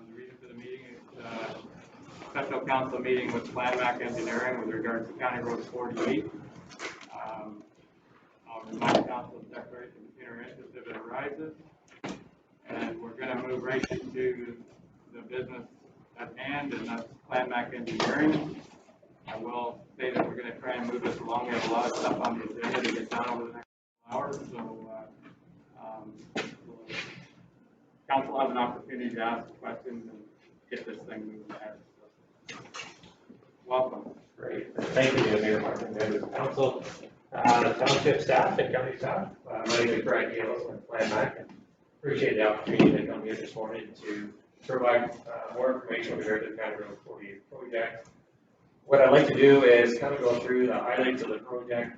The reason for the meeting is special council meeting with Havelock Engineering with regards to County Road 48. I'll remind council of declaration of container interest if it arises. And we're going to move right into the business at hand, and that's Havelock Engineering. I will say that we're going to try and move this along. We have a lot of stuff on the agenda to get done over the next hours, so council will have an opportunity to ask questions and get this thing moving ahead. So, welcome. Great. Thank you, Mayor, members of council, township staff, and county staff. My name is Brad Gales with Havelock, and appreciate the opportunity to come here this morning to provide more information with regard to the County Road 48 project. What I'd like to do is kind of go through the highlights of the project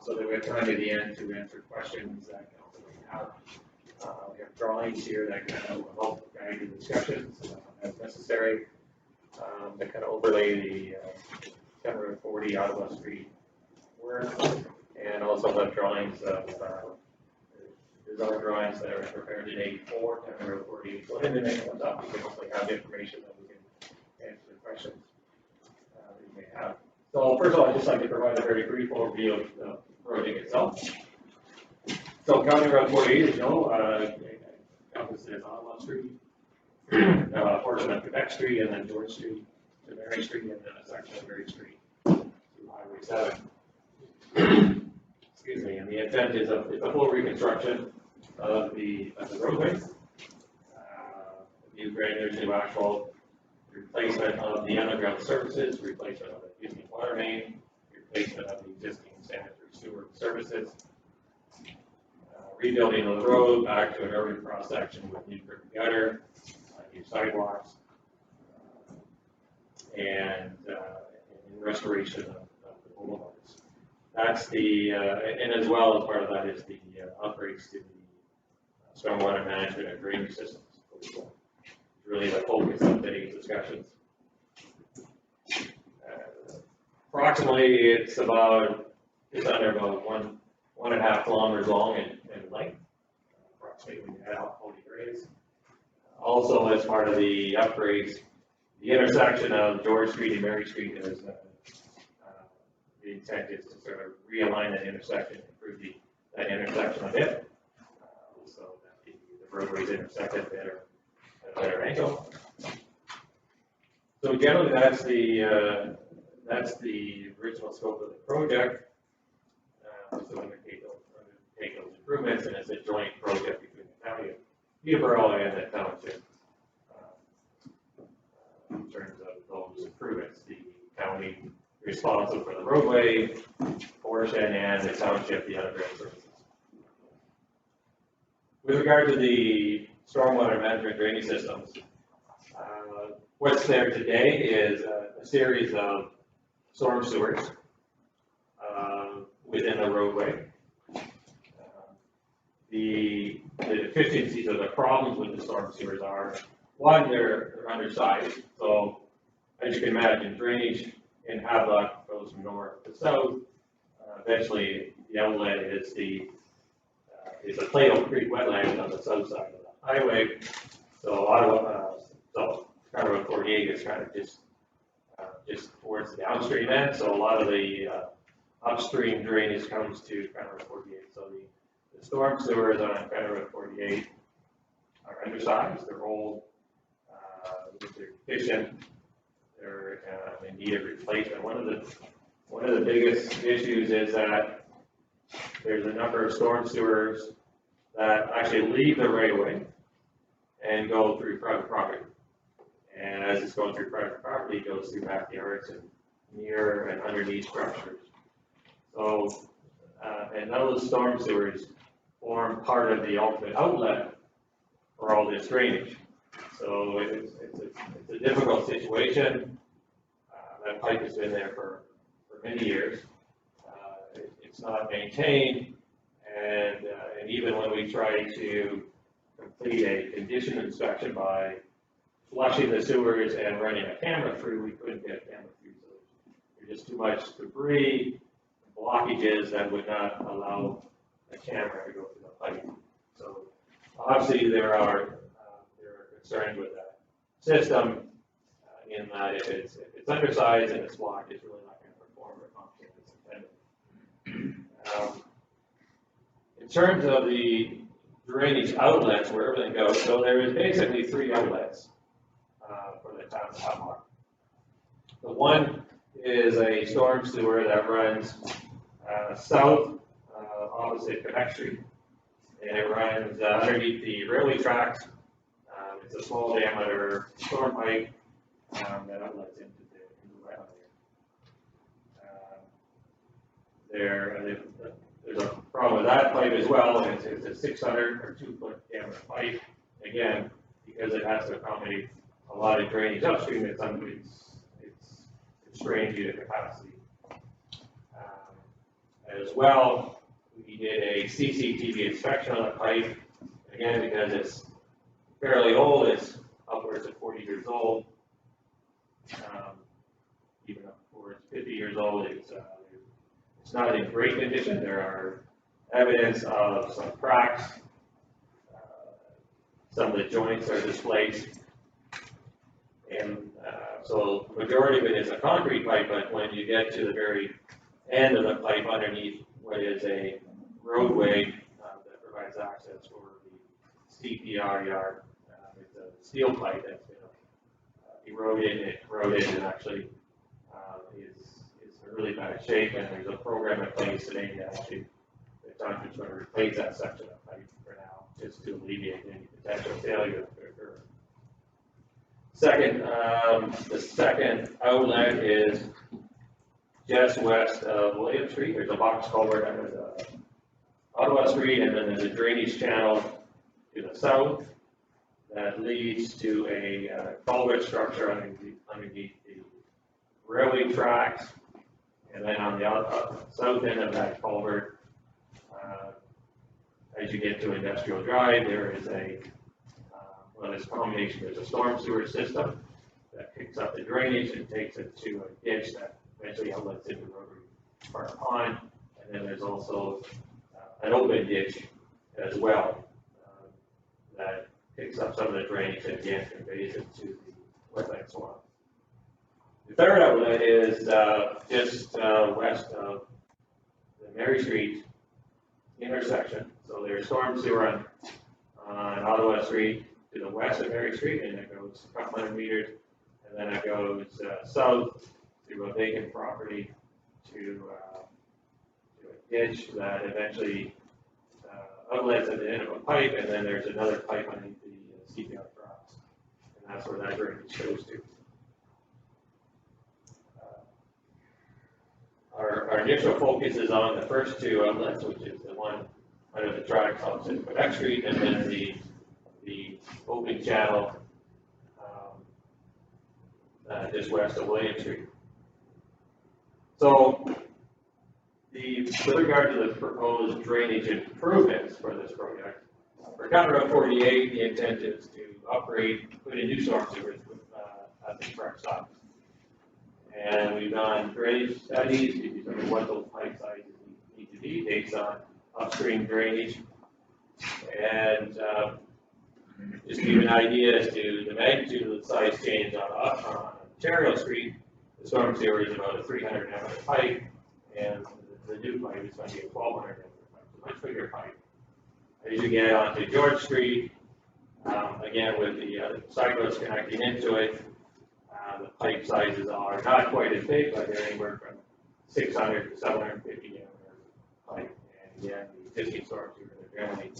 so that we have time at the end to answer questions that council may have. We have drawings here that kind of will help guide the discussions as necessary to kind of overlay the County Road 40 Ottawa Street work, and also have drawings of design drawings that are prepared today for County Road 48. So in the next comes up, we can hopefully have information that we can answer the questions that you may have. So first of all, I'd just like to provide a very brief overview of the project itself. So County Road 48, as you know, encompasses Ottawa Street, a portion of Quebec Street, and then George Street to Mary Street, and then a section of Mary Street to Highway 7. Excuse me. And the intent is a full reconstruction of the roadway, new drainage, new asphalt, replacement of the underground surfaces, replacement of the existing water main, replacement of the existing sanitary sewer services, rebuilding of the road back to an urban cross section with new curb and gutter, new sidewalks, and restoration of the boulevards. That's the, and as well as part of that is the upgrades to the stormwater management and drainage systems. Really the focus of today's discussions. Approximately, it's about just under about 1.5 kilometers long in length, approximately when you add out 40 grades. Also, as part of the upgrades, the intersection of George Street and Mary Street is the intent is to sort of realign that intersection, improve that intersection a bit, so that the roadways intersect at a better angle. So generally, that's the original scope of the project. So undertake those improvements, and it's a joint project between the county of Peterborough and the township in terms of those improvements. The county responsible for the roadway portion, and the township the underground services. With regard to the stormwater management drainage systems, what's there today is a series of storm sewers within the roadway. The deficiencies or the problems with the storm sewers are, one, they're undersized. So as you can imagine, drainage in Havelock goes from north to south. Eventually, the outlet is the Plato Creek wetland on the south side of the highway. So County Road 48 is kind of just towards the downstream end. So a lot of the upstream drainage comes to County Road 48. So the storm sewers on County Road 48 are undersized. They're old. They're deficient. They're in need of replacement. One of the biggest issues is that there's a number of storm sewers that actually leave the right of way and go through private property. And as it's going through private property, it goes through backyards and near and underneath structures. So, and those storm sewers form part of the ultimate outlet for all this drainage. So it's a difficult situation. That pipe has been there for many years. It's not maintained, and even when we try to complete a condition inspection by flushing the sewers and running a camera through, we couldn't get a camera through. So there's just too much debris, blockages that would not allow a camera to go through the pipe. So obviously there are concerns with that. system in that if it's undersized and it's blocked, it's really not going to perform or function as intended. In terms of the drainage outlets where everything goes, so there is basically 3 outlets for the town of Havelock. The one is a storm sewer that runs south opposite Quebec Street, and it runs underneath the railway tracks. It's a small diameter storm pipe that outlets into the wetland area. There's a problem with that pipe as well. It's a 600 or 2-foot diameter pipe. Again, because it has to accommodate a lot of drainage upstream, it's constrained due to capacity. As well, we did a CCTV inspection on the pipe. Again, because it's fairly old, it's upwards of 40 years old. Even upwards 50 years old, it's not in great condition. There are evidence of some cracks. Some of the joints are displaced. And so the majority of it is a concrete pipe, but when you get to the very end of the pipe underneath what is a roadway that provides access for the CPR yard, it's a steel pipe that's been eroded and actually is in really bad shape, and there's a program in place today that actually the Township's going to replace that section of pipe for now, just to alleviate any potential failure that could occur. The second outlet is just west of William Street. There's a box culvert under the Ottawa Street, and then there's a drainage channel to the south that leads to a culvert structure underneath the railway tracks. And then on the south end of that culvert, as you get to Industrial Drive, there is this combination. There's a storm sewer system that picks up the drainage and takes it to a ditch that eventually outlets into Rotary Park Pond. And then there's also an open ditch as well that picks up some of the drainage and again conveys it to the wetland swamp. The third outlet is just west of the Mary Street intersection. So there's storm sewer on Ottawa Street to the west of Mary Street, and it goes a couple hundred meters, and then it goes south to a vacant property to a ditch that eventually outlets at the end of a pipe, and then there's another pipe underneath the CPR crops, and that's where that drainage goes to. Our initial focus is on the first 2 outlets, which is the one under the tracks opposite Quebec Street, and then the open channel just west of William Street. So, with regard to the proposed drainage improvements for this project, for County Road 48, the intent is to put in new storm sewers at the correct size. And we've done drainage studies to determine what those pipe sizes need to be based on upstream drainage. And just to give an idea as to the magnitude of the size change on Ontario Street, the storm sewer is about a 300 diameter pipe, and the new pipe is going to be a 1200 diameter pipe, so much bigger pipe. As you get onto George Street, again with the cyclists connecting into it, the pipe sizes are not quite as big, but they're anywhere from 600 to 750 diameter pipe. And again, the existing storm sewers are generally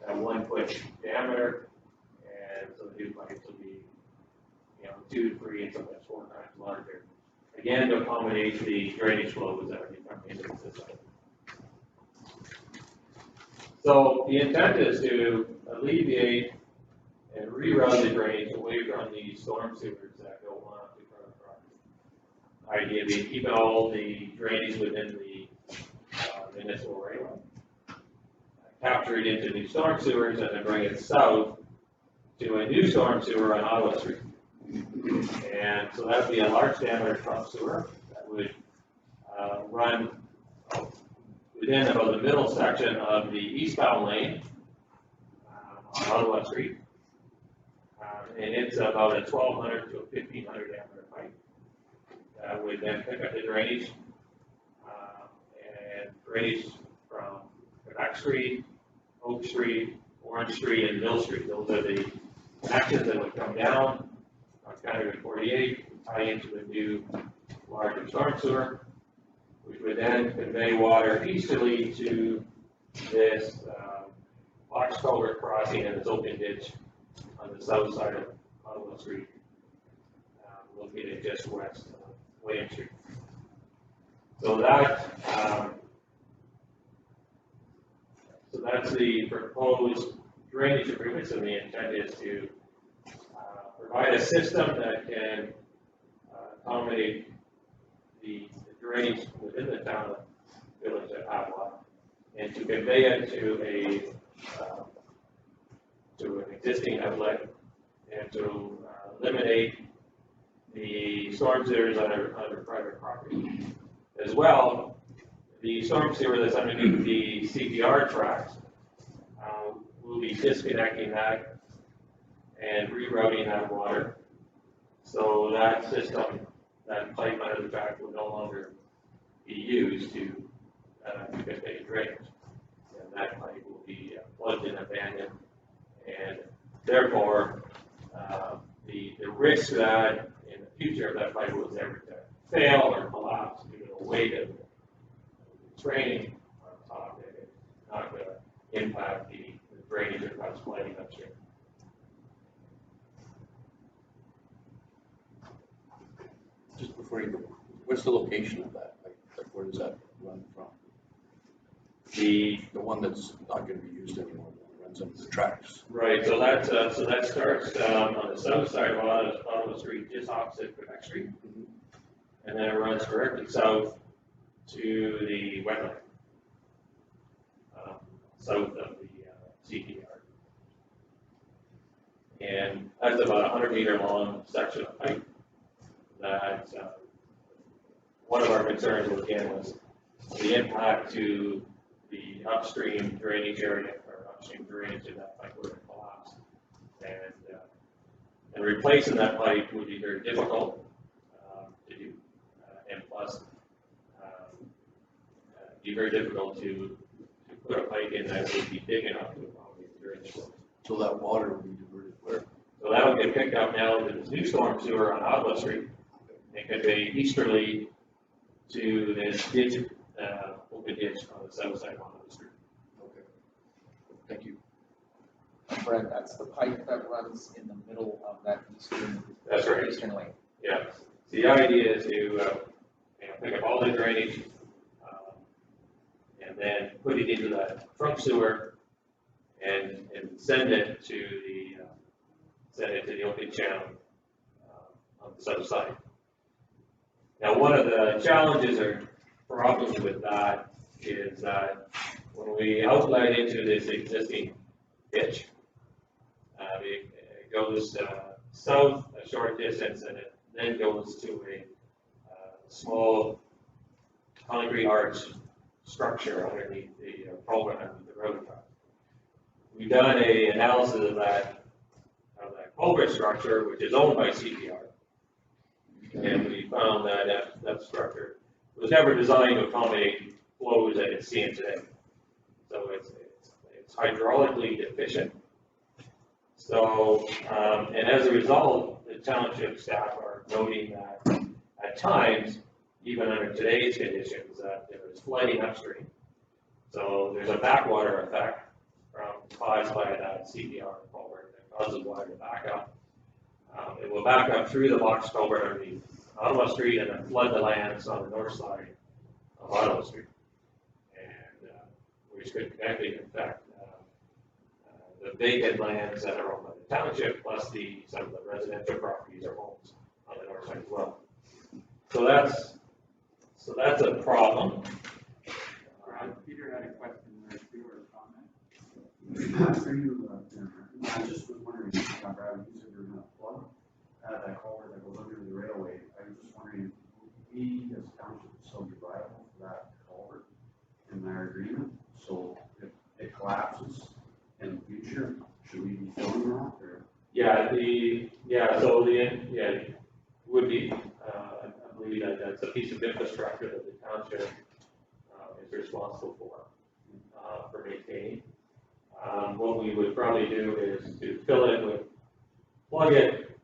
at 1 foot diameter, and so the new pipes will be 2 to 3 and sometimes 4 times larger. Again, to accommodate the drainage flows that are coming into the system. So the intent is to alleviate and reroute the drainage away from the storm sewers that go on to private property. Idea being keep all the drainage within the municipal right of way, capture it into new storm sewers, and then bring it south to a new storm sewer on Ottawa Street. And so that would be a large diameter trunk sewer that would run within about the middle section of the eastbound lane on Ottawa Street. And it's about a 1,200 to a 1,500 diameter pipe that would then pick up the drainage, and drainage from Quebec Street, Oak Street, Orange Street, and Mill Street. Those are the connections that would come down on County 48, tie into the new larger storm sewer, which would then convey water easterly to this box culvert crossing and this open ditch on the south side of Ottawa Street, located just west of William Street. So that's the proposed drainage improvements, and the intent is to provide a system that can accommodate the drainage within the town of village of Havelock, and to convey it to an existing outlet, and to eliminate the storm sewers under private property. As well, the storm sewer that's underneath the CPR tracks, we'll be disconnecting that and rerouting that water. So that system, that pipe under the track, will no longer be used to convey drainage. And that pipe will be plugged and abandoned. And therefore, the risk that in the future if that pipe was ever to fail or collapse due to the weight of the training on top of it, it's not going to impact the drainage that comes flooding upstream. Just before you go, what's the location of that? Like where does that run from? The one that's not going to be used anymore, that runs into the tracks. Right. So that starts on the south side of Ottawa Street, just opposite Quebec Street, and then it runs directly south to the wetland, south of the CPR. And that's about a 100-meter long section of pipe that one of our concerns was the impact to the upstream drainage area, or upstream drainage in that pipe would have collapsed. And replacing that pipe would be very difficult to do, and plus be very difficult to put a pipe in that would be big enough to accommodate the drainage flow. So that water will be diverted where? So that would get picked up now into this new storm sewer on Ottawa Street, and convey easterly to this ditch, open ditch on the south side of Ottawa Street. Okay. Thank you. Brad, that's the pipe that runs in the middle of that eastern. That's right. Eastern lane. Yeah. So the idea is to pick up all the drainage, and then put it into that trunk sewer, and send it to the open channel on the south side. Now, one of the challenges or problems with that is that when we outlet into this existing ditch, it goes south a short distance, and it then goes to a small concrete arch structure underneath the culvert underneath the road track. We've done an analysis of that culvert structure, which is owned by CPR, and we found that structure was never designed to accommodate flows that it's seeing today. So it's hydraulically deficient. So, and as a result, the township staff are noting that at times, even under today's conditions, that there is flooding upstream. So there's a backwater effect caused by that CPR culvert that causes water to back up. It will back up through the box culvert underneath Ottawa Street and then flood the lands on the north side of Ottawa Street, and which could actually affect the vacant lands that are owned by the township, plus some of the residential properties or homes on the north side as well. So that's a problem. Peter had a question there too, or a comment. For you, I just was wondering, Brad, you said you're going to plug that culvert that goes under the railway. I was just wondering, would we as township still be liable for that culvert in our agreement? So if it collapses in the future, should we be filling that? Or? Would be, I believe that that's a piece of infrastructure that the township is responsible for maintaining. What we would probably do is to fill it with, plug it,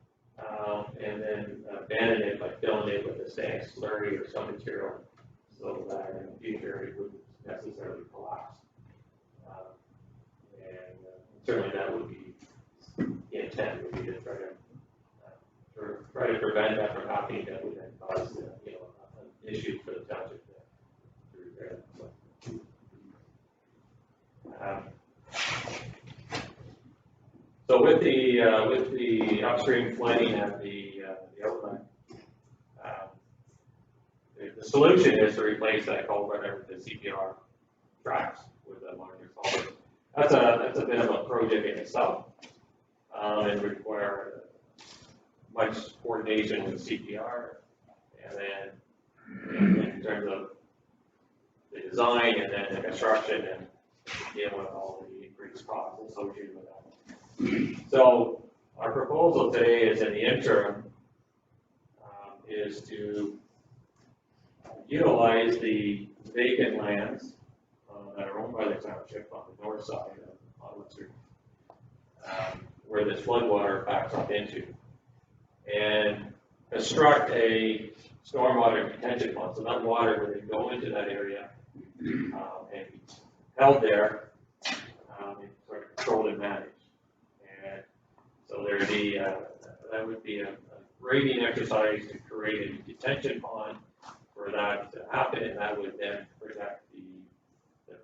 and then abandon it by filling it with a sand slurry or some material so that in the future it wouldn't necessarily collapse. Certainly that would be the intent, would be to try to prevent that from happening. That would then cause an issue for the township to repair that. So with the upstream flooding at the outlet, the solution is to replace that culvert with the CPR tracks with a larger culvert. That's a bit of a project in itself, and require much coordination with CPR, and then in terms of the design and then the construction and dealing with all the increased costs associated with that. So our proposal today is in the interim is to utilize the vacant lands that are owned by the township on the north side of Havelock Street, where this floodwater backs up into, and construct a stormwater detention pond. So that water would go into that area and be held there, and sort of controlled and managed. And so there'd be that would be a grading exercise to create a detention pond for that to happen, and that would then protect the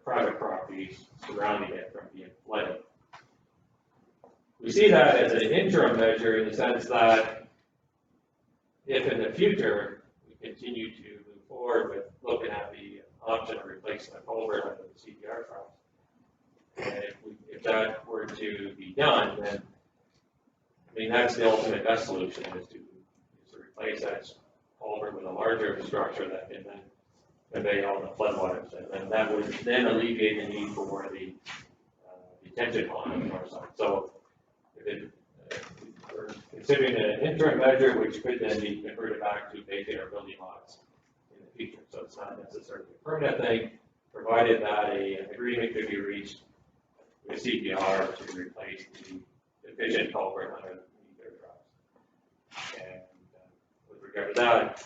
private properties surrounding it from being flooded. We see that as an interim measure in the sense that if in the future we continue to move forward with looking at the option of replacing the culvert under the CPR tracks, and if that were to be done, then I mean that's the ultimate best solution is to replace that culvert with a larger structure that can then convey all the floodwaters, and that would then alleviate the need for the detention pond on the north side. So we're considering an interim measure which could then be converted back to vacant or building lots in the future. So it's not necessarily a permanent thing, provided that an agreement could be reached with CPR to replace the deficient culvert underneath their tracks. And with regard to that,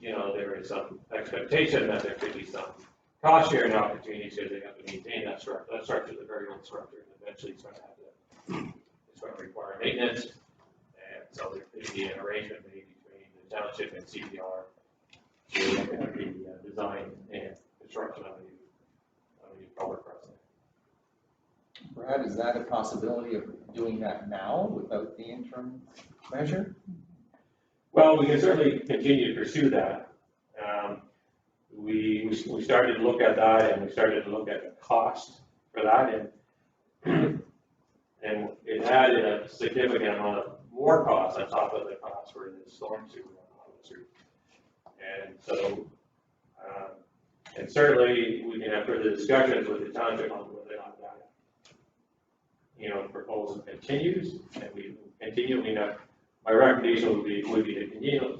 there is some expectation that there could be some cost sharing opportunities because they have to maintain that structure. That structure is a very old structure, and eventually it's going to require maintenance. And so there could be an arrangement made between the township and CPR to look at the design and construction of a new culvert crossing. Brad, is that a possibility of doing that now without the interim measure? Well, we can certainly continue to pursue that. We started to look at that, and we started to look at the cost for that, and it added a significant amount of more cost on top of the cost for the storm sewer on Havelock Street. And so, and certainly we can have further discussions with the township on whether or not that, proposal continues, and we continue. My recommendation would be to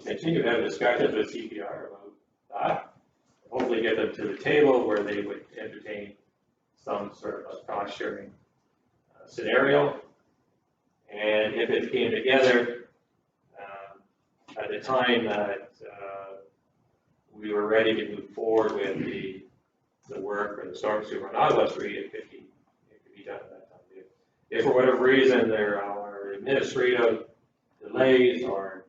continue to have discussions with CPR about that. Hopefully get them to the table where they would entertain some sort of a cost sharing scenario. And if it came together at the time that we were ready to move forward with the work for the storm sewer on Havelock Street, it could be done at that time. If for whatever reason there are administrative delays or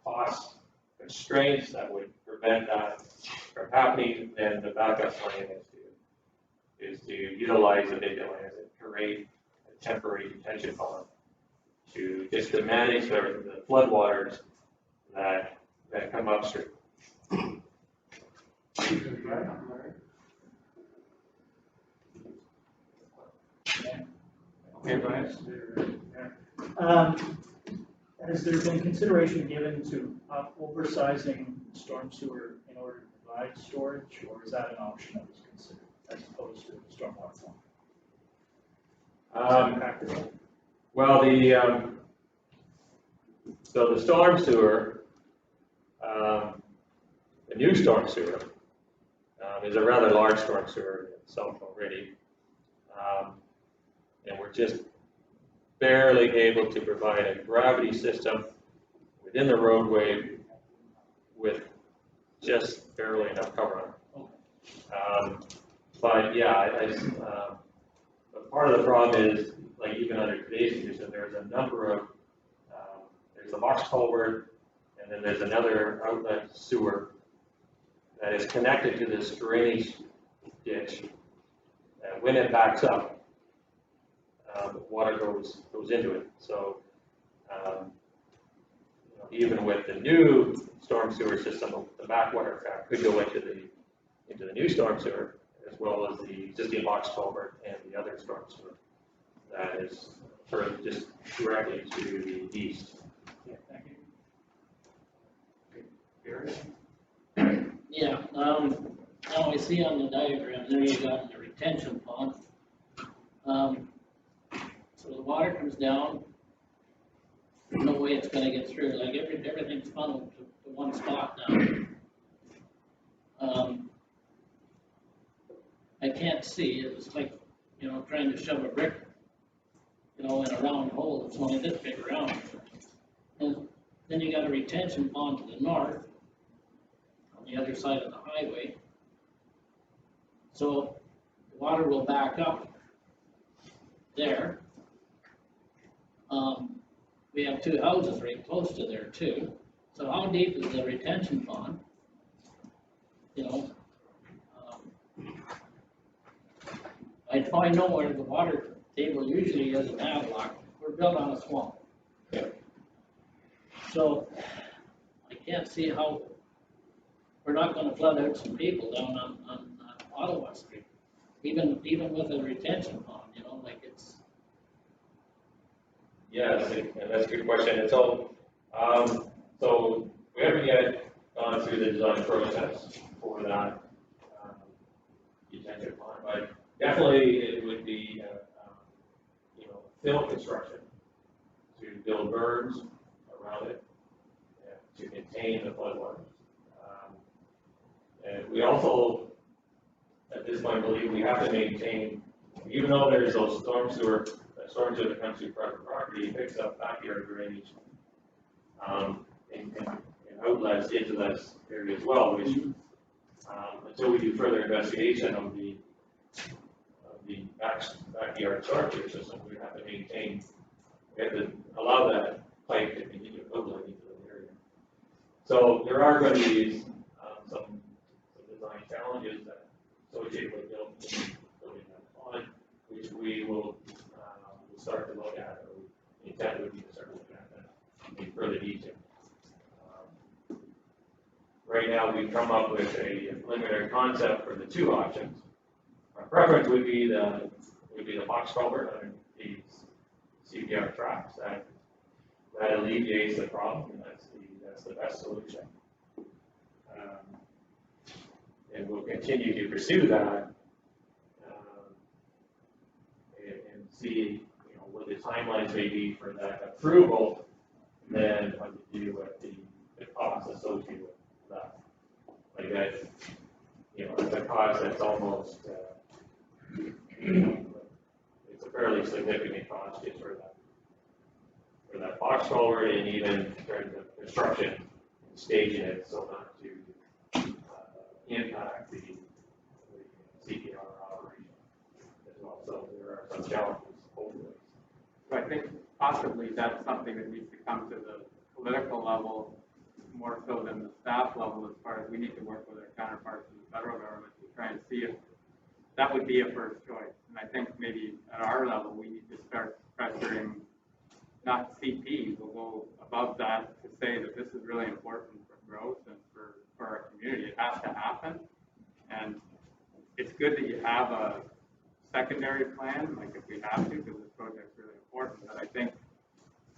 cost constraints that would prevent that from happening, then the backup plan is to utilize the vacant lands and create a temporary detention pond to manage the floodwaters that come upstream. Okay, Brian? Has there been consideration given to oversizing storm sewer in order to provide storage, or is that an option that was considered as opposed to stormwater flow? Well, So the storm sewer, the new storm sewer, is a rather large storm sewer itself already. And we're just barely able to provide a gravity system within the roadway with just barely enough cover on it. But yeah, but part of the problem is, like even under today's condition, there's a number of, there's the box culvert, and then there's another outlet sewer that is connected to this drainage ditch. And when it backs up, water goes into it. So even with the new storm sewer system, the backwater trap could go into the new storm sewer, as well as the existing box culvert and the other storm sewer that is just directly to the east. Yeah, thank you. Gary? Yeah, now I see on the diagram there you got the retention pond. So the water comes down, there's no way it's gonna get through, like everything's funneled to one spot now. I can't see, it's like, trying to shove a brick, in a round hole that's only this big around. And then you got a retention pond to the north, on the other side of the highway. So the water will back up there. We have two houses right close to there too. So how deep is the retention pond? I know where the water table usually is in Havelock. We're built on a swamp. So I can't see how we're not gonna flood out some people down on Ottawa Street, even with a retention pond, like it's. Yes, and that's a good question. And so we haven't yet gone through the design process for that detention pond, but definitely it would be, fill construction to build berms around it to contain the floodwaters. And we also, at this point, believe we have to maintain, even though there's those storm sewer that comes through private property, picks up backyard drainage and outlets into this area as well, which until we do further investigation of the backyard storage system, we have to maintain, we have to allow that pipe to continue outlet into the area. So there are going to be some design challenges that associated with building that pond, which we will start to look at, or the intent would be to start looking at that in further detail. Right now, we've come up with a preliminary concept for the two options. Our preference would be the box culvert under these CPR tracks. That alleviates the problem, and that's the best solution. And we'll continue to pursue that and see what the timelines may be for that approval, and then what to do with the costs associated with that. Like that, it's a cost that's almost, it's a fairly significant cost just for that box culvert, and even during the construction and staging it so not to impact the CPR operation as well. So there are some challenges, hopefully. So I think possibly that's something that needs to come to the political level more so than the staff level, as far as we need to work with our counterparts in the federal government to try and see if that would be a first choice. And I think maybe at our level, we need to start pressuring, not CP, but go above that to say that this is really important for growth and for our community. It has to happen. And it's good that you have a secondary plan, like if we have to, because this project's really important. But I think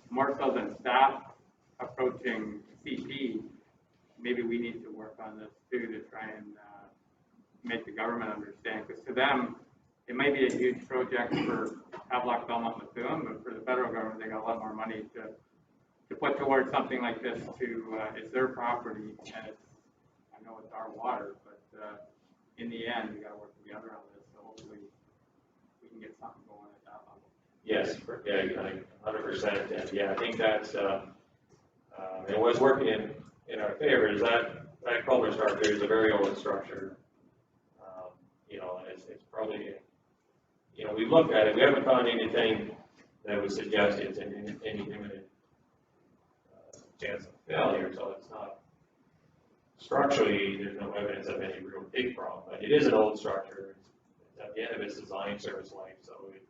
more so than staff approaching CP, maybe we need to work on this too to try and make the government understand. Because to them, it may be a huge project for Havelock-Belmont-Methuen, but for the federal government, they got a lot more money to to put towards something like this to, it's their property, and it's, I know it's our water, but, in the end, we gotta work together on this, so hopefully we can get something going at that level. Yes, yeah, I think 100%, and yeah, I think that's, and what's working in our favor is that culvert structure is a very old structure. You know, and it's probably, you know, we've looked at it, we haven't found anything that would suggest it's in any imminent chance of failure, so it's not, structurally, there's no evidence of any real big problem, but it is an old structure, it's at the end of its design service life, so it,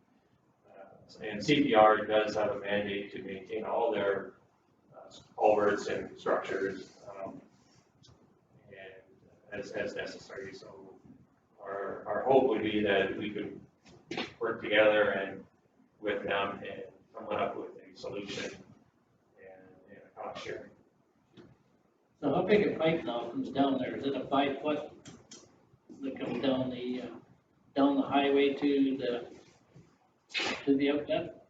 and CPR does have a mandate to maintain all their culverts and structures, and as necessary, so our hope would be that we could work together and with them and come up with a solution and a cost sharing. So how big a pipe now comes down there? Is it a 5 foot that comes down the highway to the outlet?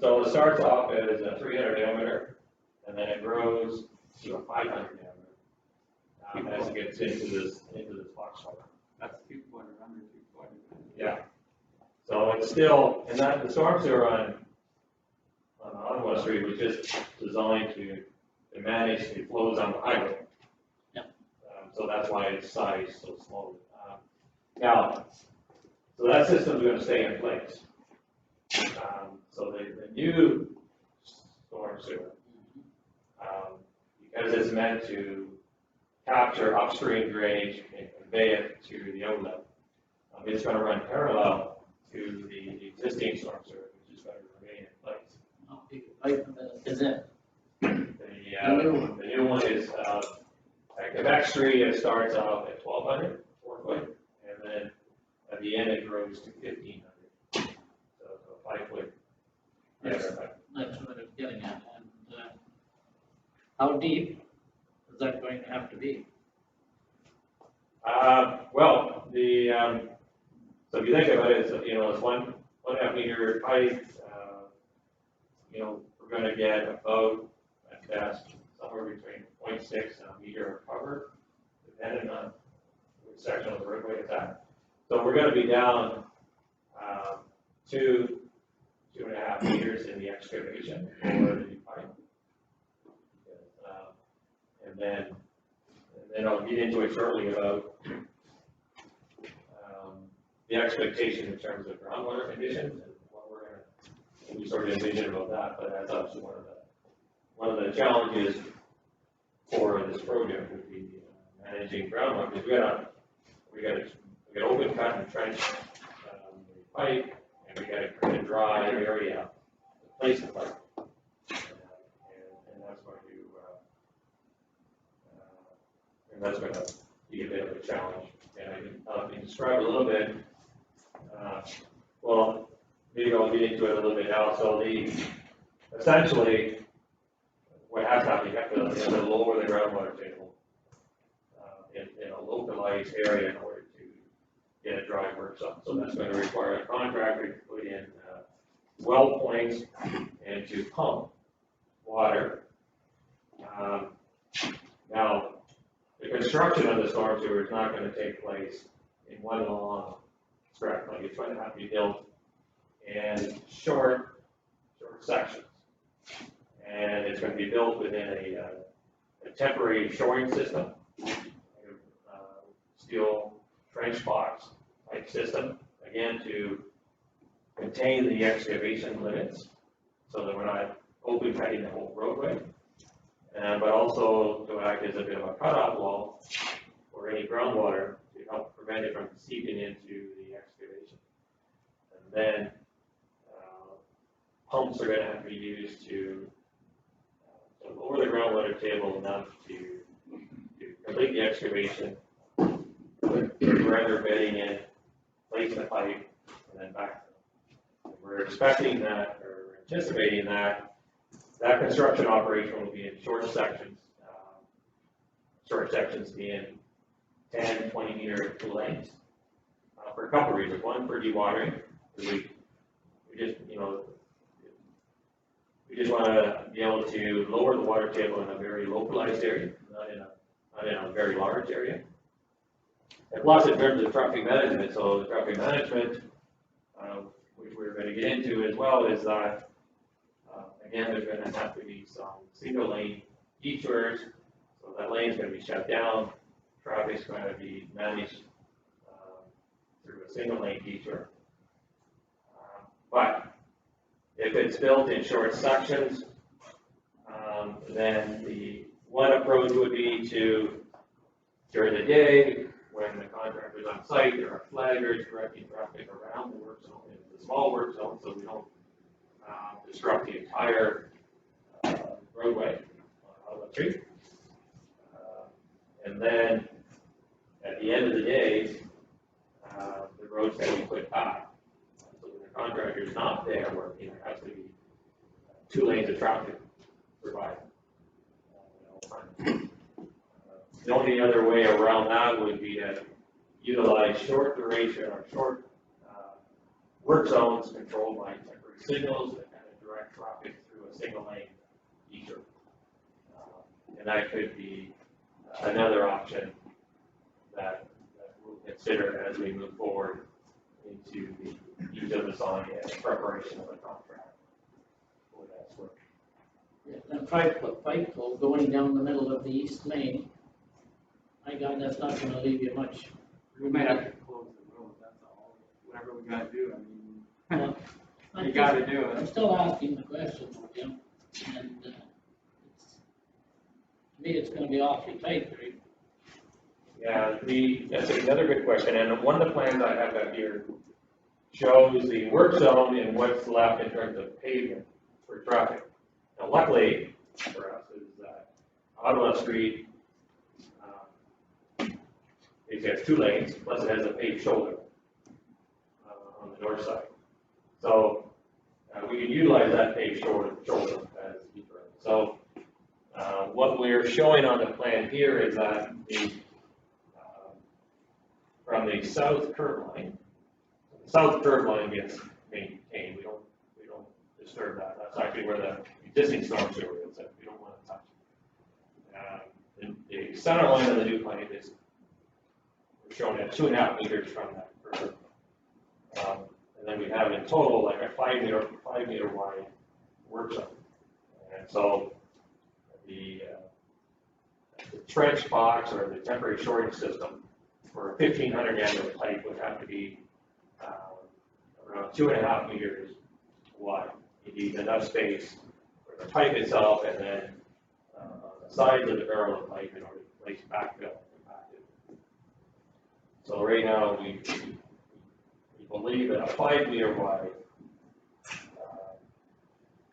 So it starts off as a 300 diameter, and then it grows to a 500 diameter as it gets into this box culvert. That's 2 foot or under 2 foot. Yeah. So it's still, and that the storm sewer on Ottawa Street was just designed to manage the flows on the highway. Yeah. So that's why it's sized so small. Now, so that system's going to stay in place. So the new storm sewer, because it's meant to capture upstream drainage and convey it to the outlet, it's going to run parallel to the existing storm sewer, which is going to remain in place. How big a pipe is it? The new one is, at Quebec Street, it starts off at 1,200, 4 foot, and then at the end it grows to 1,500. So 5 foot. That's what I'm getting at. And how deep is that going to have to be? Well, so if you think about it, it's, you know, it's 1.5 meter pipe, you know, we're going to get about, at best, somewhere between 0.6 and a meter of cover, depending on which section of the roadway it's at. So we're going to be down 2.5 meters in the excavation for the pipe. And then I'll get into it shortly about the expectation in terms of groundwater conditions and what we're going to, we sort of envision about that, but that's obviously one of the challenges for this project would be managing groundwater, because we got to open cut and trench the pipe, and we got to create a dry area to place the pipe, and that's going to be a bit of a challenge. And I can describe a little bit. Well, maybe I'll get into it a little bit now. So essentially, what has happened, you have to lower the groundwater table in a localized area in order to get a dry works up. So that's going to require a contractor to put in well points and to pump water. Now, the construction of the storm sewer is not going to take place in one long stretch. Like, it's going to have to be built in short sections. And it's going to be built within a temporary shoring system, steel trench box type system, again, to contain the excavation limits so that we're not open cutting the whole roadway, but also to act as a bit of a cutoff wall for any groundwater to help prevent it from seeping into the excavation. And then pumps are going to have to be used to lower the groundwater table enough to complete the excavation, put regular bedding in, place the pipe, and then back. We're expecting that, or anticipating that construction operation will be in short sections being 10, 20 meter lengths for a couple of reasons. One, for dewatering, because we just want to be able to lower the water table in a very localized area, not in a very large area. And plus, in terms of traffic management, so the traffic management, which we're going to get into as well, is that, again, there's going to have to be some single lane detours, so that lane is going to be shut down. Traffic's going to be managed through a single lane detour. But if it's built in short sections, then the one approach would be to, during the day, when the contractor's on site, there are flaggers directing traffic around the work zone, into the small work zone, so we don't disrupt the entire roadway on the street. And then at the end of the day, the road's going to be put back. So when the contractor's not there working, there has to be 2 lanes of traffic provided. The only other way around that would be to utilize short duration or short work zones controlled by temporary signals that kind of direct traffic through a single lane detour. And that could be another option that we'll consider as we move forward into each of the design and preparation of the contract for that work. And 5-foot pipe pole going down the middle of the east lane, my God, that's not gonna leave you much. We might have to close the road, that's all, whatever we gotta do, I mean, Well, you gotta do I'm it. still asking the question, Jim, and, to me, it's gonna be awfully tight, right? Yeah, that's another good question, and one of the plans I have up here shows the work zone and what's left in terms of pavement for traffic. Now luckily for us is that Ottawa Street, it has 2 lanes, plus it has a paved shoulder on the north side. So we can utilize that paved shoulder as detour. So what we're showing on the plan here is that from the south curb line, the south curb line gets maintained. We don't disturb that. That's actually where the existing storm sewer is that we don't want to touch. The center line of the new plan is shown at 2.5 meters from that curb. And then we have in total like a 5 meter wide work zone. And so the trench box or the temporary shoring system for a 1,500 gallon pipe would have to be around 2.5 meters wide. You need enough space for the pipe itself and then on the sides of the barrel of the pipe in order to place backfill. So right now we believe that a 5 meter wide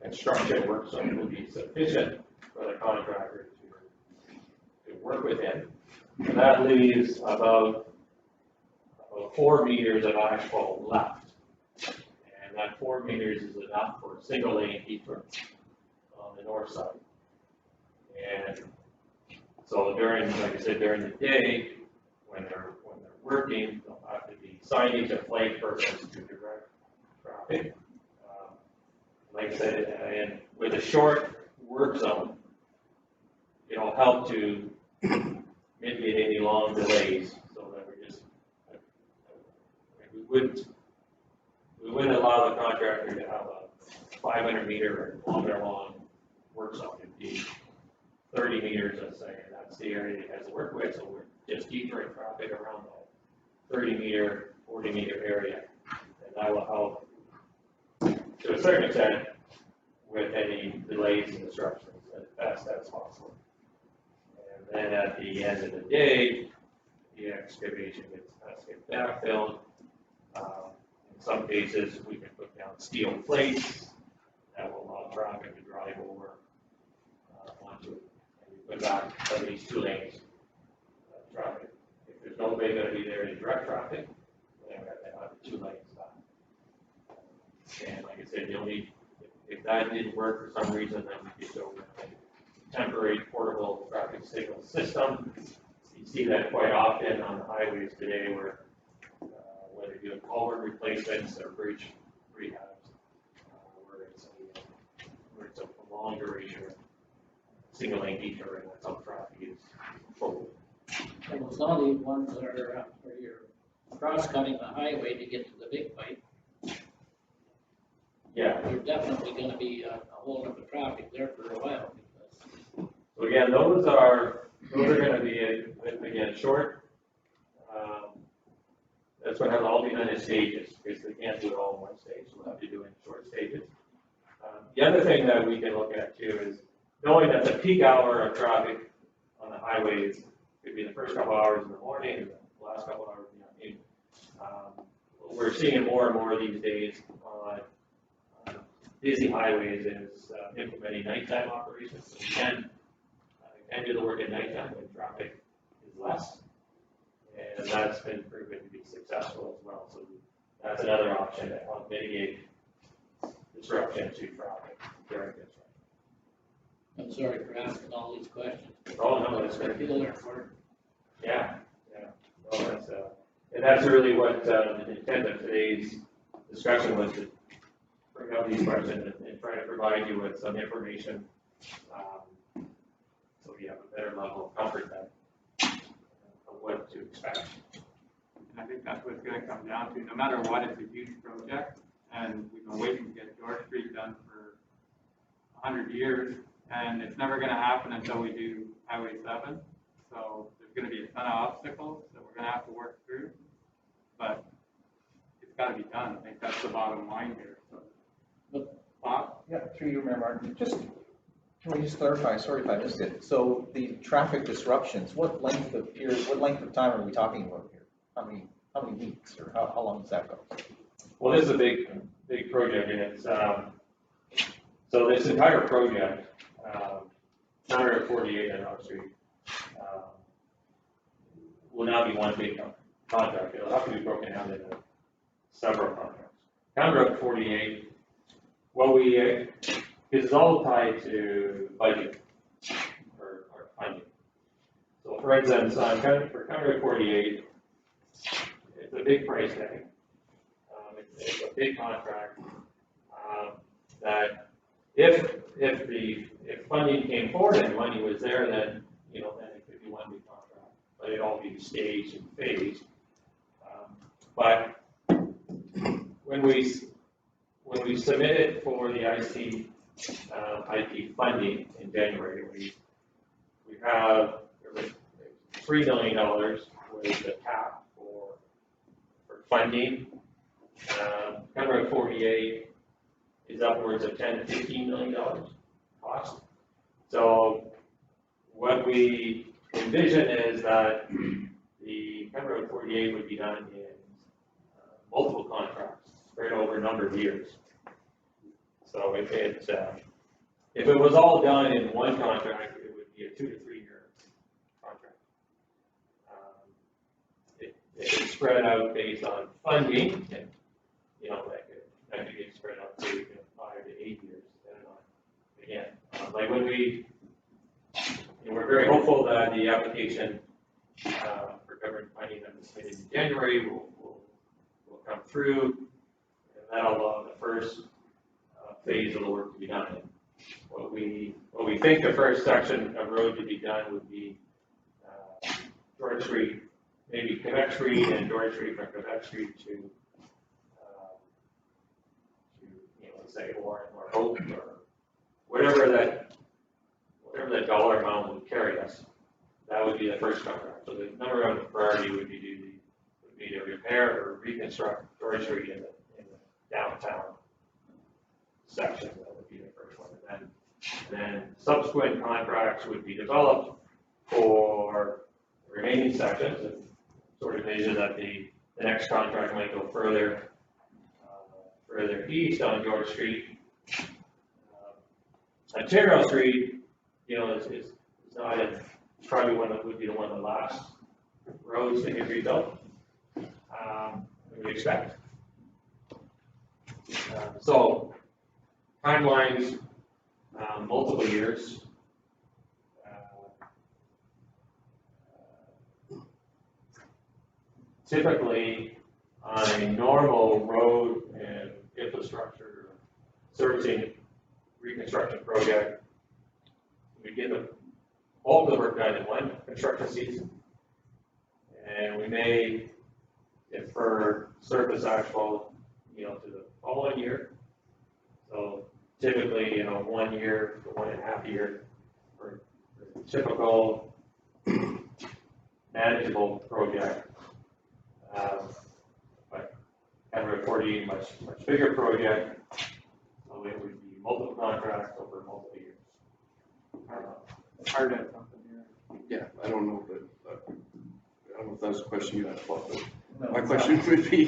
construction work zone will be sufficient for the contractor to work within. And that leaves about 4 meters of asphalt left. And that 4 meters is enough for a single lane detour on the north side. And so during, like I said, during the day, when they're working, there'll have to be signage at flag purpose to direct traffic. Like I said, and with a short work zone, it'll help to mitigate any long delays, so that we wouldn't allow the contractor to have a 500 meter or longer long work zone. It'd be 30 meters, let's say, and that's the area it has to work with, so we're just detouring traffic around that 30 meter, 40 meter area, and that will help to a certain extent with any delays and disruptions as best as possible. And then at the end of the day, the excavation has to get backfilled. In some cases, we can put down steel plates that will allow traffic to drive over onto it. And we put back at least 2 lanes of traffic. If there's nobody going to be there to direct traffic, then we have to have the 2 lanes back. And like I said, if that didn't work for some reason, then we could go with a temporary portable traffic signal system. You see that quite often on the highways today where they're doing culvert replacements or bridge rehabs, where it's a long duration, single lane detour, and that's how traffic is controlled. And some of these ones that are, where you're cross-cutting the highway to get to the big pipe, Yeah, there's definitely gonna be a hold up of traffic there for a while, because so again, those are gonna be, again, short. That's what has all be done in stages, because they can't do it all in one stage, so we'll have to do it in short stages. The other thing that we can look at too is knowing that the peak hour of traffic on the highways could be the first couple hours in the morning, and the last couple hours in the afternoon. We're seeing more and more these days on busy highways is implementing nighttime operations. So you can do the work at nighttime when traffic is less. And that's been proven to be successful as well. So that's another option to help mitigate disruption to traffic during construction. I'm sorry for asking all these questions. Oh, no, that's great. People there for it. Yeah. No, that's, and that's really what the intent of today's discussion was, to bring up these questions and try to provide you with some information so you have a better level of comfort then of what to expect. And I think that's what it's gonna come down to. No matter what, it's a huge project, and we've been waiting to get George Street done for 100 years, and it's never gonna happen until we do Highway 7. So there's gonna be a ton of obstacles that we're gonna have to work through, but it's gotta be done. I think that's the bottom line here, so. Bob? Yeah, through you, Mayor Martin, can we just clarify, sorry if I missed it, so the traffic disruptions, what length of time are we talking about here? How many weeks, or how long does that go? Well, this is a big project, and it's, so this entire project, 148 on North Street, will now be one big contract. It'll have to be broken down into several contracts. Counter 48, it's all tied to budget or funding. So for instance, for Counter 48, it's a big price tag. It's a big contract that if funding came forward and money was there, then it could be one big contract, but it'd all be staged and phased. But when we submitted for the IT funding in January, we have $3 million was the cap for funding. Counter 48 is upwards of $10 to $15 million cost. So what we envision is that the Counter 48 would be done in multiple contracts spread over a number of years. So if it was all done in one contract, it would be a 2 to 3 year contract. If it's spread out based on funding, and, that could get spread out to 5 to 8 years, depending on, again, like when we're very hopeful that the application for government funding that was submitted in January will come through, and that'll allow the first phase of the work to be done. What we think the first section of road to be done would be George Street, maybe Quebec Street, and George Street from Quebec Street to say Warren or Hope or whatever that dollar amount would carry us. That would be the first contract. So the number one priority would be to repair or reconstruct George Street in the downtown section. That would be the first one. And then subsequent contracts would be developed for the remaining sections, and sort of measure that the next contract might go further east on George Street. Ontario Street, is not probably would be one of the last roads to get rebuilt. We expect. So timelines, multiple years. Typically, on a normal road and infrastructure servicing reconstruction project. We get the bulk of the work done in one construction season. And we may defer surface asphalt, to the following year. So typically, 1 year to 1.5 years for a typical manageable project. But kind of reporting much bigger project, so it would be multiple contracts over multiple years. Hard at something here. Yeah, I don't know, but, I don't know if that's a question you had, but No, my it's question not. would be,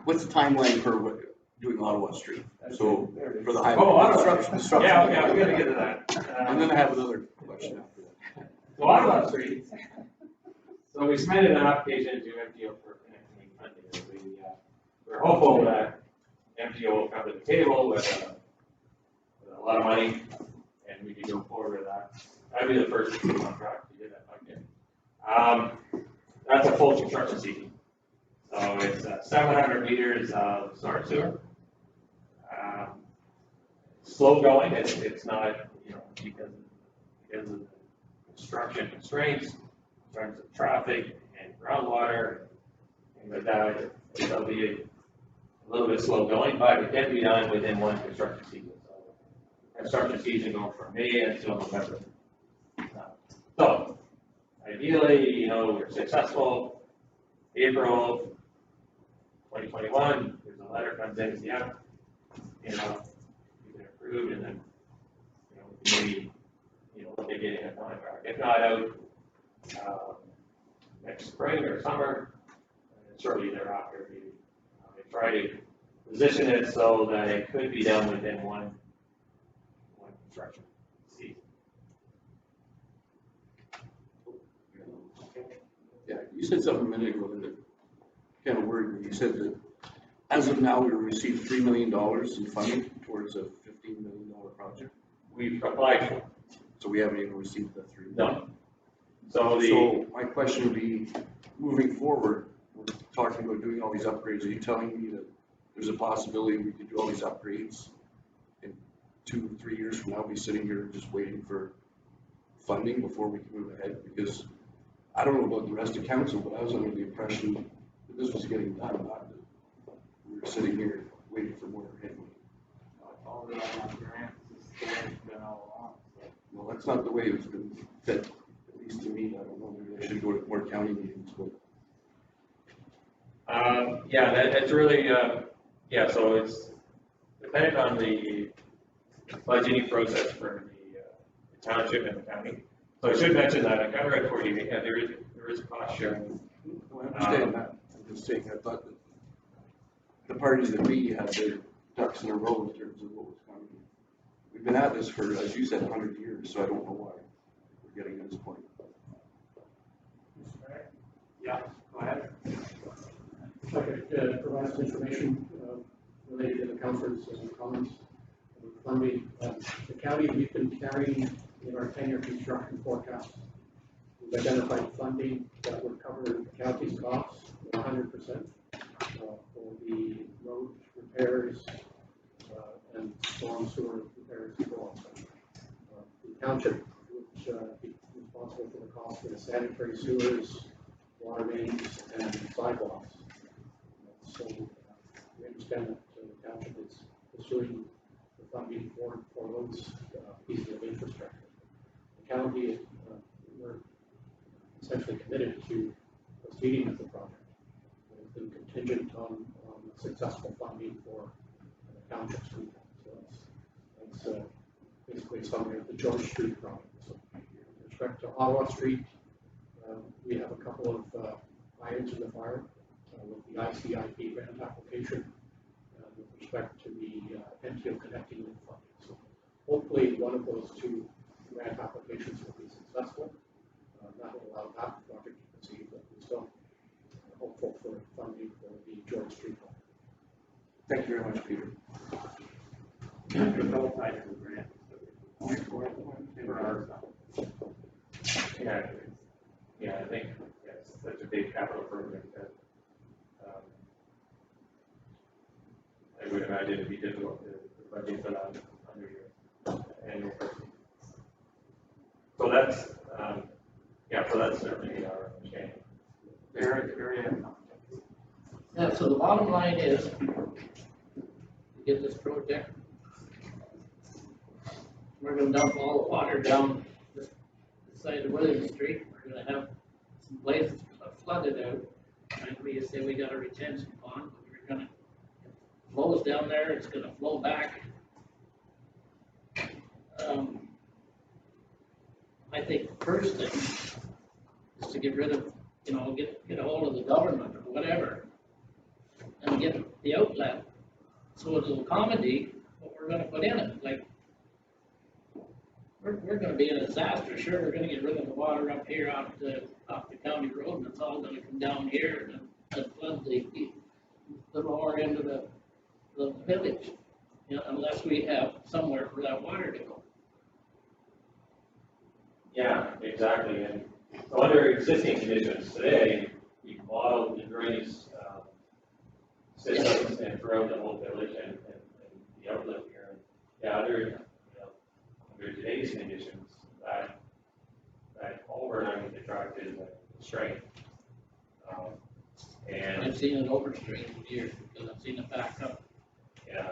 what's the timeline for doing Ottawa Street? So, for the highway. Oh, Ottawa. Construction. Yeah, okay, I'm gonna get to that. And then I have another question after that. So Ottawa Street, so we submitted an application to MTO for connecting funding. We're hopeful that MTO will come to the table with a lot of money, and we can go forward with that. That'd be the first contract to get that funded. That's a full construction season. So it's 700 meters of storm sewer. Slow going, it's not, because of the construction constraints, in terms of traffic and groundwater, things like that, it'll be a little bit slow going, but it can be done within one construction season. So construction season going from May until November. So ideally, we're successful. April 2021, there's a letter comes in, yeah, you've been approved, and then, maybe, look at getting a contract. If not out next spring or summer, and shortly thereafter, we try to position it so that it could be done within one construction season. Yeah, you said something a minute ago that kind of worried me. You said that as of now, we received $3 million in funding towards a $15 million project. We've applied for. So we haven't even received the $3 million. No. So So my question would be, moving forward, we're talking about doing all these upgrades. Are you telling me that there's a possibility we could do all these upgrades in 2-3 years from now, be sitting here just waiting for funding before we can move ahead? Because I don't know about the rest of council, but I was under the impression that this was getting done, not that we were sitting here waiting for more grant money. All the other grants, this is the way it's been all along. So. Well, that's not the way it's been said, at least to me. I don't know, maybe I should go to more county meetings, but. That's really, so it's dependent on the budgeting process for the township and the county. So I should mention that I kind of read for you, there is cost sharing. Well, I understand that. I'm just saying, I thought that the parties that we had their ducks in a row in terms of what was coming. We've been at this for, as you said, 100 years, so I don't know why we're getting to this point. Yeah, go ahead. If I could provide some information related to the council's comments on funding. The county, we've been carrying in our 10-year construction forecast, we've identified funding that would cover the county's costs 100% for the road repairs and storm sewer repairs as well. The township, which is responsible for the cost for the sanitary sewers, water mains, and sidewalks. So we understand that the township is pursuing the funding for those pieces of infrastructure. The county, we're essentially committed to proceeding with the project. It's been contingent on successful funding for the township street. So that's basically a summary of the George Street project. So with respect to Ottawa Street, we have a couple of irons in the fire with the ICIP grant application with respect to the MTO connecting with funding. So hopefully one of those two grant applications will be successful. That will allow that project to proceed, but we're still hopeful for funding for the George Street project. Thank you very much, Peter. There's all types of grants. For our stuff. I think that's such a big capital project that I would imagine it'd be difficult to budget for that under here. annual person. So that's, so that's certainly our understanding. Very, Yeah, so the bottom line is, to get this project, we're gonna dump all the water down this side of William Street. We're gonna have some places flooded out. Like we say, we got a retention pond, but we're gonna, it flows down there, it's gonna flow back. I think the first thing is to get rid of, get a hold of the government or whatever, and get the outlet, so it'll accommodate what we're gonna put in it, like, we're gonna be in a disaster, sure, we're gonna get rid of the water up here off the county road, and it's all gonna come down here and flood the lower end of the village, unless we have somewhere for that water to go. Yeah, exactly, and so under existing conditions today, we modeled the drainage systems and throughout the whole village and the outlet here. And yeah, under today's conditions, that culvert under the tract is a constraint. And I've seen it overstrained for years, because I've seen it back up. yeah,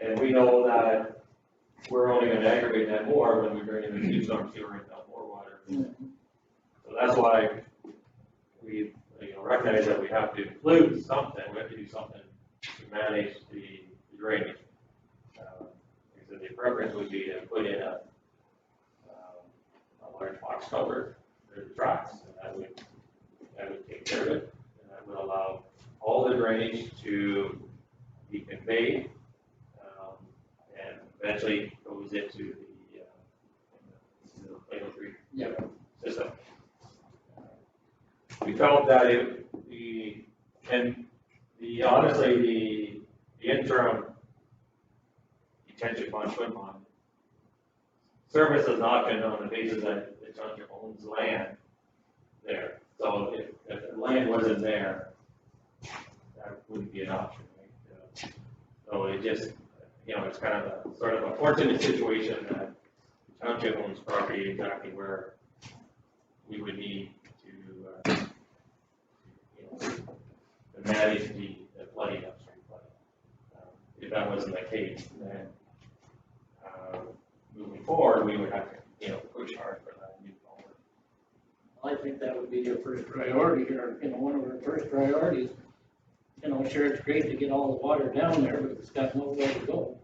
and we know that we're only going to aggravate that more when we bring in the deep storm sewer and dump more water. So that's why we recognize that we have to include something, we have to do something to manage the drainage. So the preference would be to put in a large box culvert for the tracks, and that would take care of it, and that would allow all the drainage to be conveyed, and eventually goes into the Plato Creek system. We felt that honestly, the interim detention pond, swim pond, service has not been on the basis that the township owns land there. So if the land wasn't there, that wouldn't be an option, right? So it just, it's kind of a sort of a fortunate situation that the township owns property exactly where we would need to manage the flooding, upstream flooding. If that wasn't the case, then moving forward, we would have to, push hard for that new culvert. I think that would be your first priority here, one of our first priorities. Sure, it's great to get all the water down there, but it's got nowhere to go.